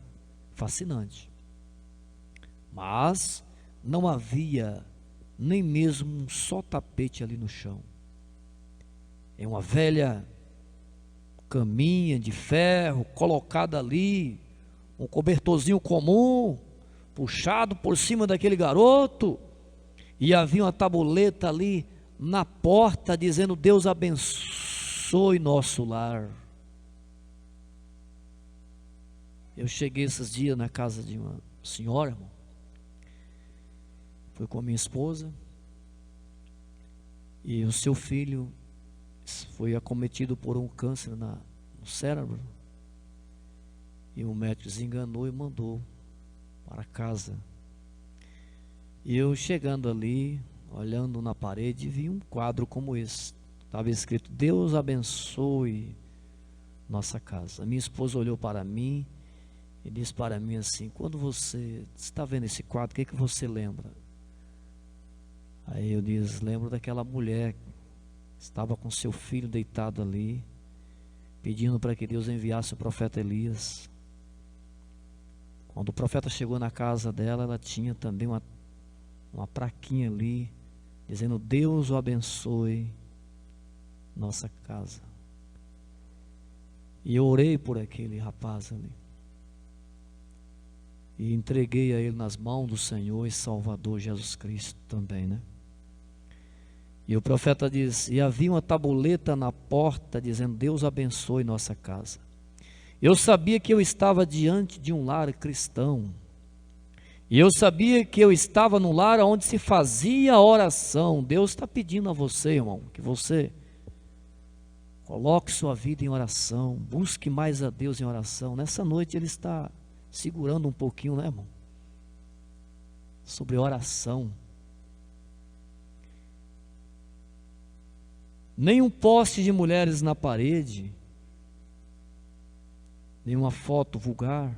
fascinante. Mas não havia nem mesmo um só tapete ali no chão. É uma velha caminha de ferro colocada ali, um cobertorzinho comum, puxado por cima daquele garoto, e havia uma tabuleta ali na porta dizendo: Deus abençoe nosso lar. Eu cheguei esses dias na casa de uma senhora, irmão. Fui com a minha esposa e o seu filho foi acometido por um câncer no cérebro, e o médico se enganou e mandou para casa. E eu chegando ali, olhando na parede, vi um quadro como esse. Estava escrito: Deus abençoe nossa casa. A minha esposa olhou para mim e disse para mim assim: quando você está vendo esse quadro, o que você lembra? Aí eu disse: lembro daquela mulher que estava com seu filho deitado ali, pedindo para que Deus enviasse o profeta Elias. Quando o profeta chegou na casa dela, ela tinha também uma plaquinha ali, dizendo: Deus o abençoe nossa casa. E eu orei por aquele rapaz ali, e entreguei a ele nas mãos do Senhor e Salvador Jesus Cristo também, né? E o profeta diz: e havia uma tabuleta na porta dizendo: Deus abençoe nossa casa. Eu sabia que eu estava diante de um lar cristão, e eu sabia que eu estava num lar onde se fazia oração. Deus está pedindo a você, irmão, que você coloque sua vida em oração, busque mais a Deus em oração. Nessa noite Ele está segurando um pouquinho, né, irmão? Sobre oração. Nem um poste de mulheres na parede, nenhuma foto vulgar,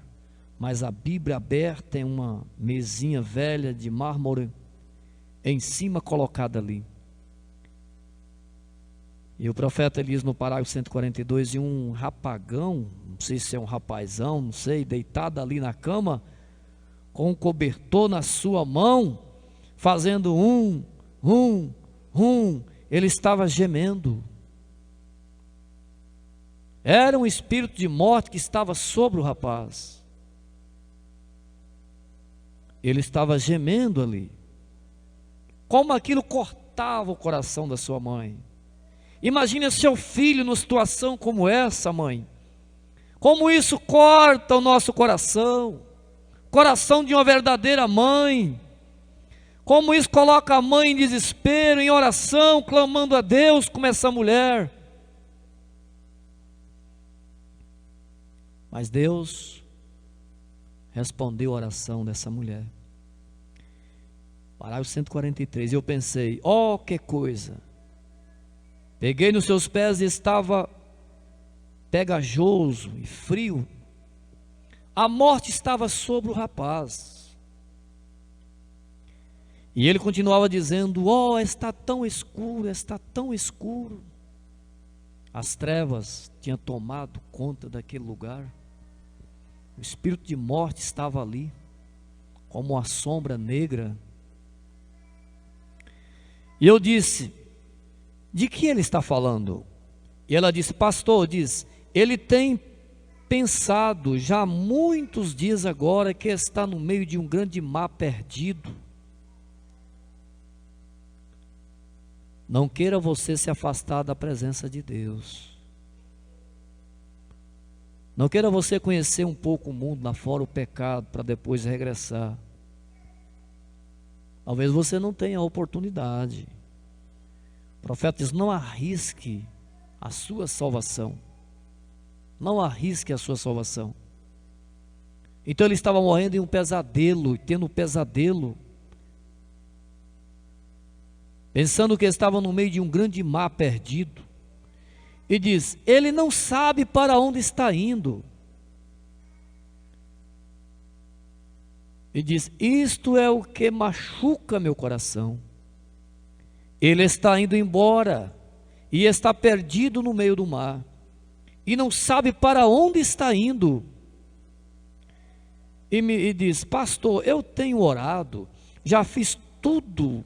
mas a Bíblia aberta em uma mesinha velha de mármore, em cima colocada ali. E o profeta Elias, no parágrafo 142, e um rapagão, não sei se é um rapazão, não sei, deitado ali na cama, com um cobertor na sua mão, fazendo ele estava gemendo. Era um espírito de morte que estava sobre o rapaz. Ele estava gemendo ali. Como aquilo cortava o coração da sua mãe. Imagine seu filho numa situação como essa, mãe. Como isso corta o nosso coração. Coração de uma verdadeira mãe. Como isso coloca a mãe em desespero, em oração, clamando a Deus como essa mulher. Mas Deus respondeu a oração dessa mulher. Parágrafo 143. Eu pensei: que coisa. Peguei nos seus pés e estava pegajoso e frio. A morte estava sobre o rapaz. E ele continuava dizendo: está tão escuro, está tão escuro. As trevas tinham tomado conta daquele lugar. O espírito de morte estava ali, como uma sombra negra. E eu disse: de que ele está falando? E ela disse: pastor, ele tem pensado já há muitos dias agora que está no meio de um grande mar perdido. Não queira você se afastar da presença de Deus. Não queira você conhecer um pouco o mundo lá fora, o pecado, para depois regressar. Talvez você não tenha a oportunidade. O profeta diz: não arrisque a sua salvação. Não arrisque a sua salvação. Então ele estava morrendo em um pesadelo, tendo um pesadelo, pensando que estava no meio de um grande mar perdido. E diz: ele não sabe para onde está indo. E diz: isto é o que machuca meu coração. Ele está indo embora e está perdido no meio do mar e não sabe para onde está indo. E diz: pastor, eu tenho orado, já fiz tudo,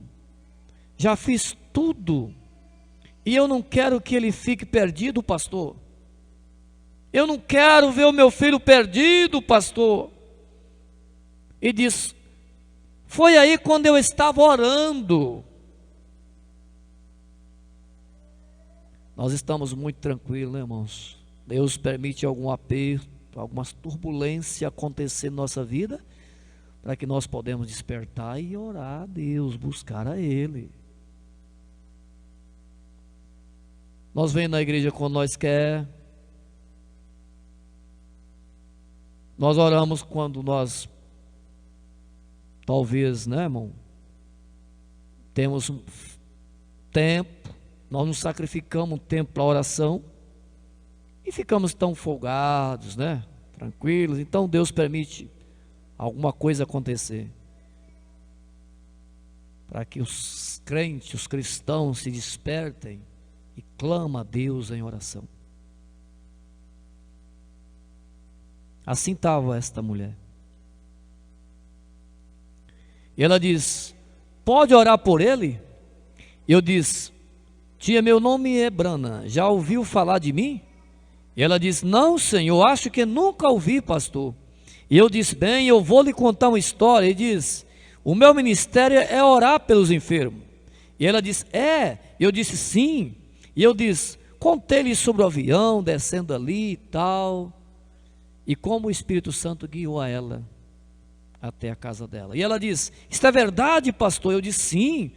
e eu não quero que ele fique perdido, pastor. Eu não quero ver o meu filho perdido, pastor. E diz: foi aí quando eu estava orando. Nós estamos muito tranquilos, né, irmãos? Deus permite algum aperto, algumas turbulências acontecer na nossa vida, para que nós podemos despertar e orar a Deus, buscar a Ele. Nós vemos na igreja quando nós quer. Nós oramos quando nós, talvez, né, irmão, temos um tempo, nós nos sacrificamos um tempo para a oração e ficamos tão folgados, né, tranquilos. Então Deus permite alguma coisa acontecer para que os crentes, os cristãos se despertem e clamam a Deus em oração. Assim estava esta mulher. E ela diz: pode orar por ele? Eu disse: tia, meu nome é Brana, já ouviu falar de mim? E ela disse: não, senhor, acho que nunca ouvi, pastor. E eu disse: bem, eu vou lhe contar uma história. E diz: o meu ministério é orar pelos enfermos. E ela disse: é? Eu disse: sim. E eu disse: contei-lhe sobre o avião, descendo ali e tal, e como o Espírito Santo guiou a ela até a casa dela. E ela disse: isto é verdade, pastor? Eu disse: sim.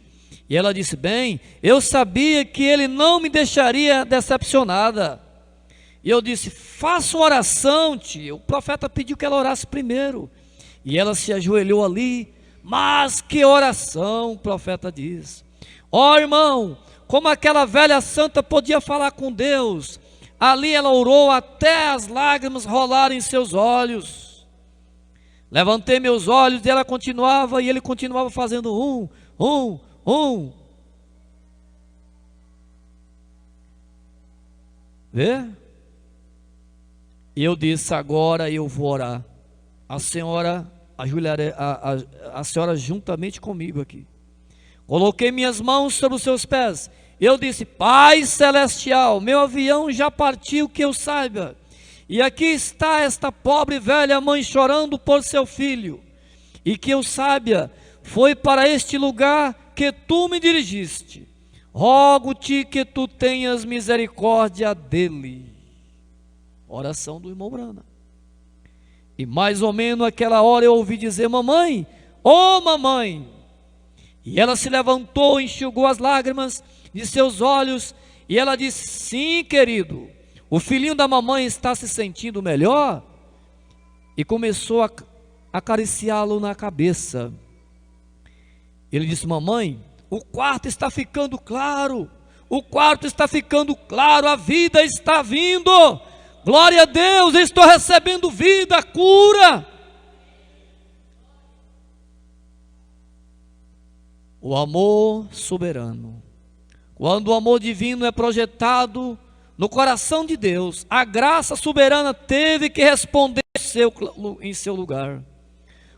E ela disse: bem, eu sabia que ele não me deixaria decepcionada. E eu disse: faça uma oração, tia. O profeta pediu que ela orasse primeiro. E ela se ajoelhou ali. Mas que oração, o profeta diz. Ó irmão, como aquela velha santa podia falar com Deus. Ali ela orou até as lágrimas rolarem em seus olhos. Levantei meus olhos e ela continuava, e ele continuava fazendo Vê? E eu disse: agora eu vou orar. A senhora a senhora juntamente comigo aqui. Coloquei minhas mãos sobre os seus pés. Eu disse: Pai celestial, meu avião já partiu, que eu saiba. E aqui está esta pobre velha mãe chorando por seu filho. E que eu saiba, foi para este lugar que tu me dirigiste. Rogo-te que tu tenhas misericórdia dele. Oração do irmão Brana. E mais ou menos naquela hora eu ouvi dizer: mamãe, ô mamãe. E ela se levantou, enxugou as lágrimas de seus olhos, e ela disse: sim, querido, o filhinho da mamãe está se sentindo melhor. E começou a acariciá-lo na cabeça. Ele disse: mamãe, o quarto está ficando claro, o quarto está ficando claro, a vida está vindo, glória a Deus, eu estou recebendo vida, cura. O amor soberano, quando o amor divino é projetado no coração de Deus, a graça soberana teve que responder em seu lugar.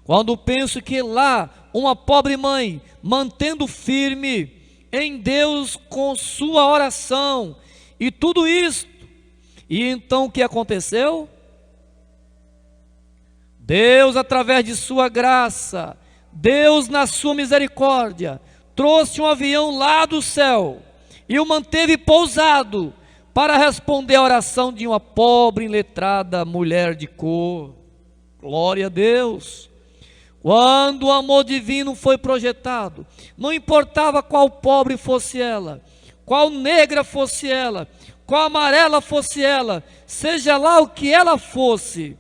Quando penso que lá uma pobre mãe, mantendo firme em Deus com sua oração e tudo isso, e então o que aconteceu? Deus, através de sua graça, Deus na sua misericórdia, trouxe um avião lá do céu, e o manteve pousado para responder à oração de uma pobre, iletrada mulher de cor. Glória a Deus! Quando o amor divino foi projetado, não importava qual pobre fosse ela, qual negra fosse ela, qual amarela fosse ela, seja lá o que ela fosse,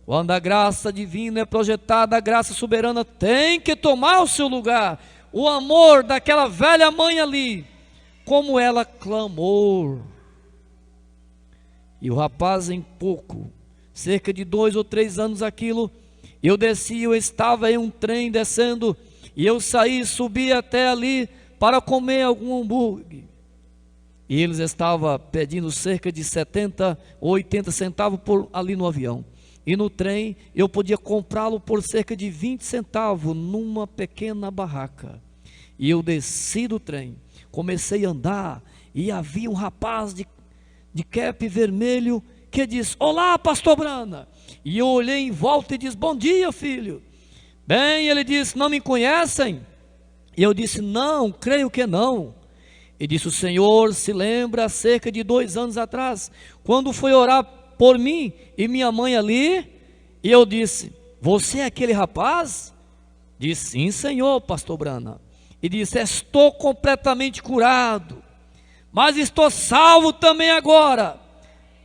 quando a graça divina é projetada, a graça soberana tem que tomar o seu lugar. O amor daquela velha mãe ali, como ela clamou. E o rapaz, em pouco, cerca de 2 ou 3 anos aquilo, eu desci, eu estava em um trem descendo, e eu saí, subi até ali para comer algum hambúrguer. E eles estavam pedindo cerca de 70 ou 80 centavos por ali no avião. E no trem eu podia comprá-lo por cerca de 20 centavos numa pequena barraca. E eu desci do trem, comecei a andar, e havia um rapaz de cap vermelho que disse: olá, pastor Brana. E eu olhei em volta e disse: bom dia, filho. Bem, ele disse: não me conhecem? E eu disse: não, creio que não. E disse: o senhor se lembra, cerca de 2 anos atrás, quando foi orar por mim e minha mãe ali? E eu disse: você é aquele rapaz? Disse: sim, senhor, pastor Brana. E disse: estou completamente curado, mas estou salvo também agora.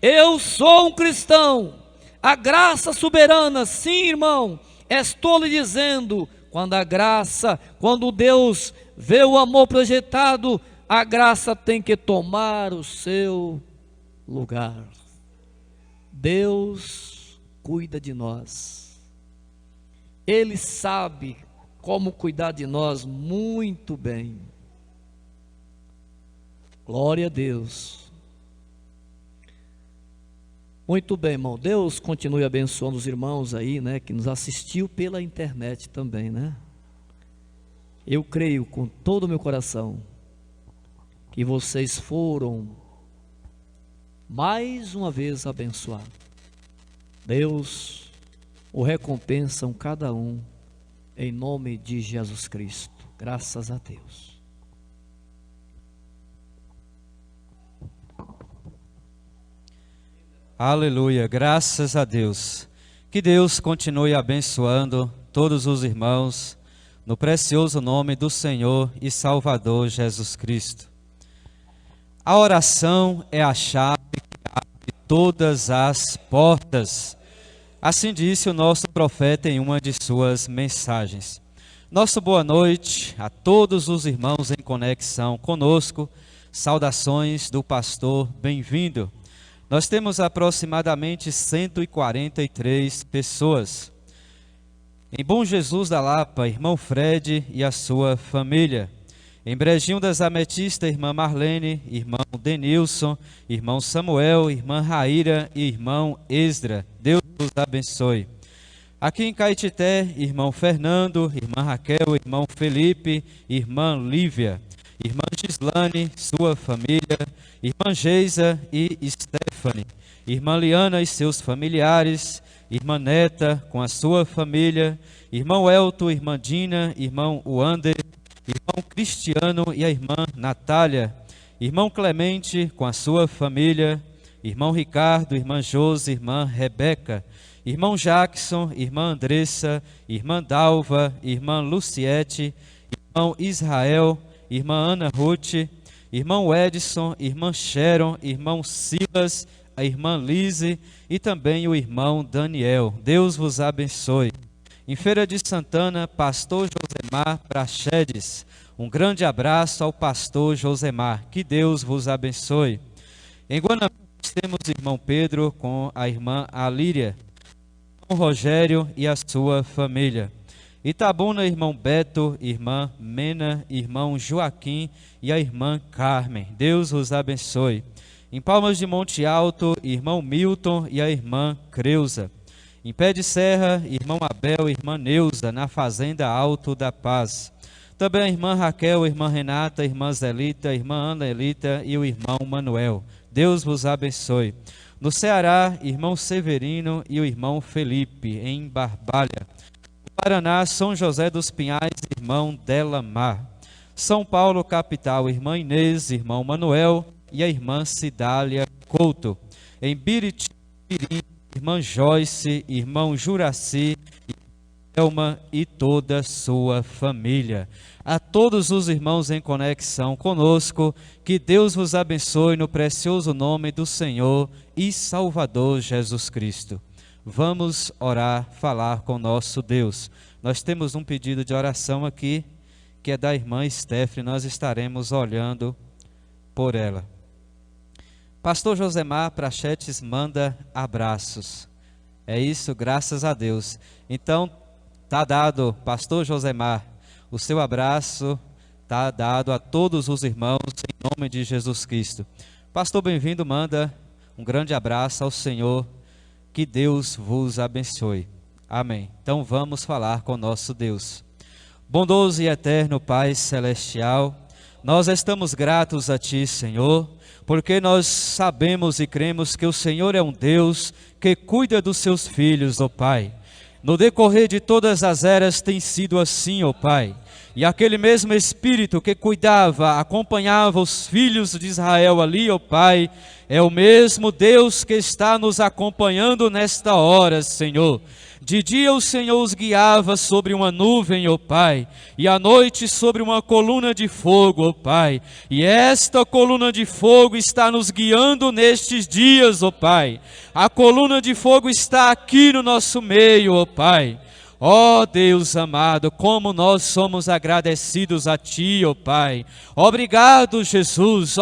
Eu sou um cristão. A graça soberana, sim, irmão, estou lhe dizendo, quando Deus vê o amor projetado, a graça tem que tomar o seu lugar. Deus cuida de nós. Ele sabe como cuidar de nós muito bem. Glória a Deus. Muito bem, irmão. Deus continue abençoando os irmãos aí, né, que nos assistiu pela internet também, né? Eu creio com todo o meu coração que vocês foram mais uma vez abençoados. Deus o recompensa cada um em nome de Jesus Cristo. Graças a Deus. Aleluia, graças a Deus. Que Deus continue abençoando todos os irmãos no precioso nome do Senhor e Salvador Jesus Cristo. A oração é a chave que abre todas as portas. Assim disse o nosso profeta em uma de suas mensagens. Nossa boa noite a todos os irmãos em conexão conosco. Saudações do pastor, bem-vindo. Nós temos aproximadamente 143 pessoas. Em Bom Jesus da Lapa, irmão Fred e a sua família. Em Brejinho das Ametistas, irmã Marlene, irmão Denilson, irmão Samuel, irmã Raíra e irmão Esdra. Deus os abençoe. Aqui em Caetité, irmão Fernando, irmã Raquel, irmão Felipe, irmã Lívia, irmã Gislane, sua família, irmã Geisa e Stephanie, irmã Liana e seus familiares, irmã Neta com a sua família, irmão Elton, irmã Dina, irmão Wander, irmão Cristiano e a irmã Natália, irmão Clemente com a sua família, irmão Ricardo, irmã Josi, irmã Rebeca, irmão Jackson, irmã Andressa, irmã Dalva, irmã Luciete, irmão Israel, irmã Ana Ruth, irmão Edson, irmã Sharon, irmão Silas, a irmã Lise e também o irmão Daniel. Deus vos abençoe. Em Feira de Santana, pastor Josemar Prachedes. Um grande abraço ao pastor Josemar. Que Deus vos abençoe. Em Guanabara temos o irmão Pedro com a irmã Alíria, irmão Rogério e a sua família. Itabuna, irmão Beto, irmã Mena, irmão Joaquim e a irmã Carmen. Deus os abençoe. Em Palmas de Monte Alto, irmão Milton e a irmã Creuza. Em Pé de Serra, irmão Abel e irmã Neuza, na Fazenda Alto da Paz. Também a irmã Raquel, irmã Renata, irmã Zelita, irmã Ana Elita e o irmão Manuel. Deus vos abençoe. No Ceará, irmão Severino e o irmão Felipe, em Barbalha. No Paraná, São José dos Pinhais, irmão Delamar. São Paulo, capital, irmã Inês, irmão Manuel e a irmã Cidália Couto. Em Biriti, irmã Joyce, irmão Juraci, Elma e toda a sua família. A todos os irmãos em conexão conosco, que Deus vos abençoe no precioso nome do Senhor e Salvador Jesus Cristo. Vamos orar, falar com nosso Deus. Nós temos um pedido de oração aqui, que é da irmã Stephanie. Nós estaremos olhando por ela. Pastor Josemar Prachetes manda abraços. É isso, graças a Deus. Então, está dado, Pastor Josemar, o seu abraço está dado a todos os irmãos, em nome de Jesus Cristo. Pastor, bem-vindo, manda um grande abraço ao Senhor, que Deus vos abençoe. Amém. Então vamos falar com nosso Deus. Bondoso e eterno Pai Celestial, nós estamos gratos a Ti, Senhor, porque nós sabemos e cremos que o Senhor é um Deus que cuida dos seus filhos, ó Pai. No decorrer de todas as eras tem sido assim, ó Pai. E aquele mesmo Espírito que cuidava, acompanhava os filhos de Israel ali, ó Pai, é o mesmo Deus que está nos acompanhando nesta hora, Senhor. De dia o Senhor os guiava sobre uma nuvem, ó Pai, e à noite sobre uma coluna de fogo, ó Pai. E esta coluna de fogo está nos guiando nestes dias, ó Pai. A coluna de fogo está aqui no nosso meio, ó Pai. Ó Deus amado, como nós somos agradecidos a Ti, ó Pai. Obrigado, Jesus,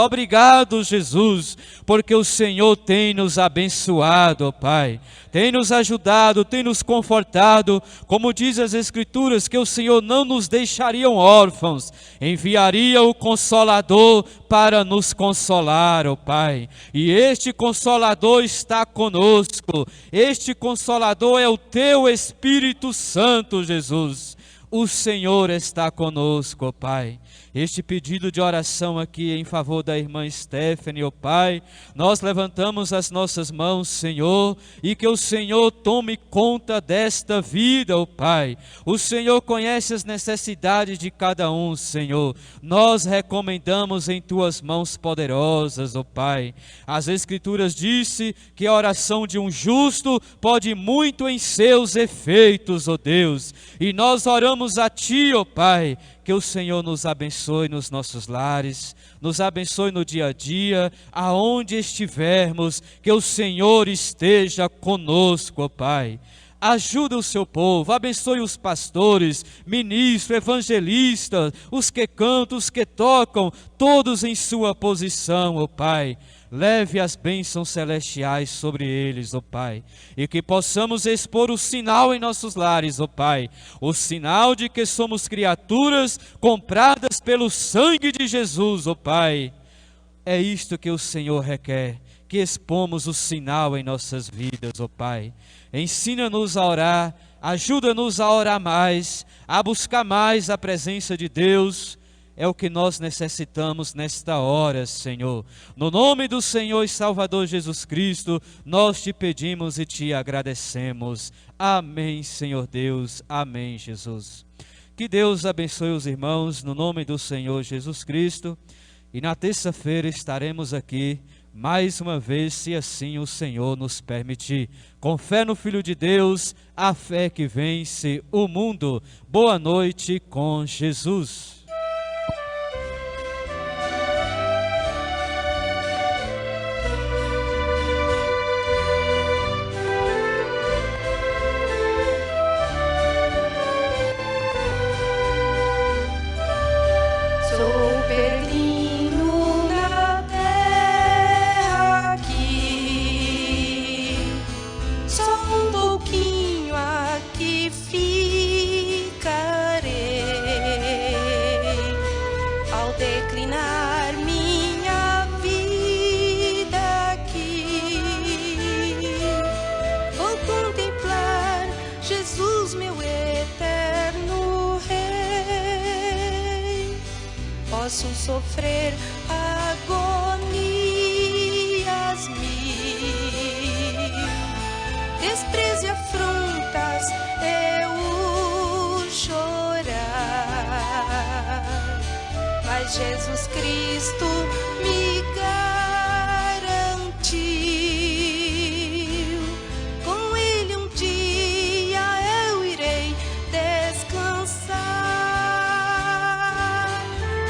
porque o Senhor tem nos abençoado, ó Pai. Tem nos ajudado, tem nos confortado, como diz as Escrituras, que o Senhor não nos deixaria órfãos, enviaria o Consolador para nos consolar, ó Pai. E este Consolador está conosco, este Consolador é o Teu Espírito Santo, Jesus. O Senhor está conosco, ó Pai. Este pedido de oração aqui em favor da irmã Stephanie, ó Pai, nós levantamos as nossas mãos, Senhor, e que o Senhor tome conta desta vida, ó Pai. O Senhor conhece as necessidades de cada um, Senhor. Nós recomendamos em Tuas mãos poderosas, ó Pai. As Escrituras dizem que a oração de um justo pode muito em seus efeitos, ó Deus. E nós oramos a Ti, ó Pai, que o Senhor nos abençoe nos nossos lares, nos abençoe no dia a dia, aonde estivermos, que o Senhor esteja conosco, ó Pai. Ajuda o seu povo, abençoe os pastores, ministros, evangelistas, os que cantam, os que tocam, todos em sua posição, ó Pai. Leve as bênçãos celestiais sobre eles, ó Pai, e que possamos expor o sinal em nossos lares, ó Pai, o sinal de que somos criaturas compradas pelo sangue de Jesus, ó Pai. É isto que o Senhor requer, que expomos o sinal em nossas vidas, ó Pai. Ensina-nos a orar, ajuda-nos a orar mais, a buscar mais a presença de Deus. É o que nós necessitamos nesta hora, Senhor. No nome do Senhor e Salvador Jesus Cristo, nós Te pedimos e Te agradecemos. Amém, Senhor Deus. Amém, Jesus. Que Deus abençoe os irmãos no nome do Senhor Jesus Cristo. E na terça-feira estaremos aqui mais uma vez, se assim o Senhor nos permitir. Com fé no Filho de Deus, a fé que vence o mundo. Boa noite com Jesus. Posso sofrer agonias mil, desprezo e afrontas eu chorar, mas Jesus Cristo me garantiu. Com Ele um dia eu irei descansar.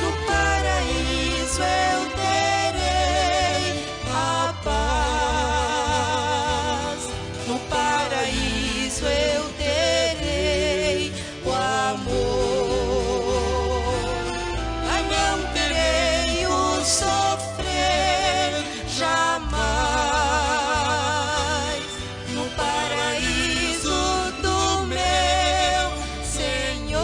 No paraíso eu terei a paz. No paraíso eu terei o amor. Lá não terei o sofrer jamais. No paraíso do meu Senhor.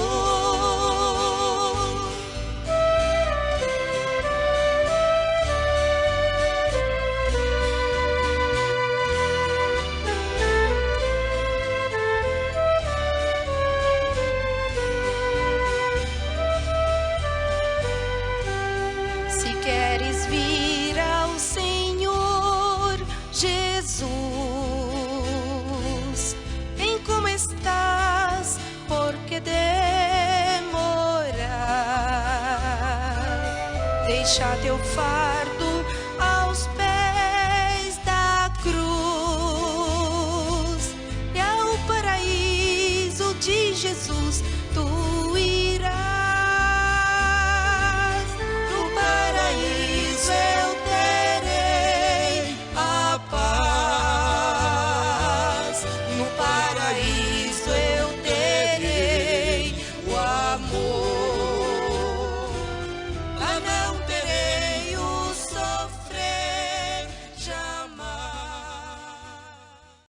Se queres vir ao Senhor Jesus, vem como estás, porque demorar. Deixa teu fardo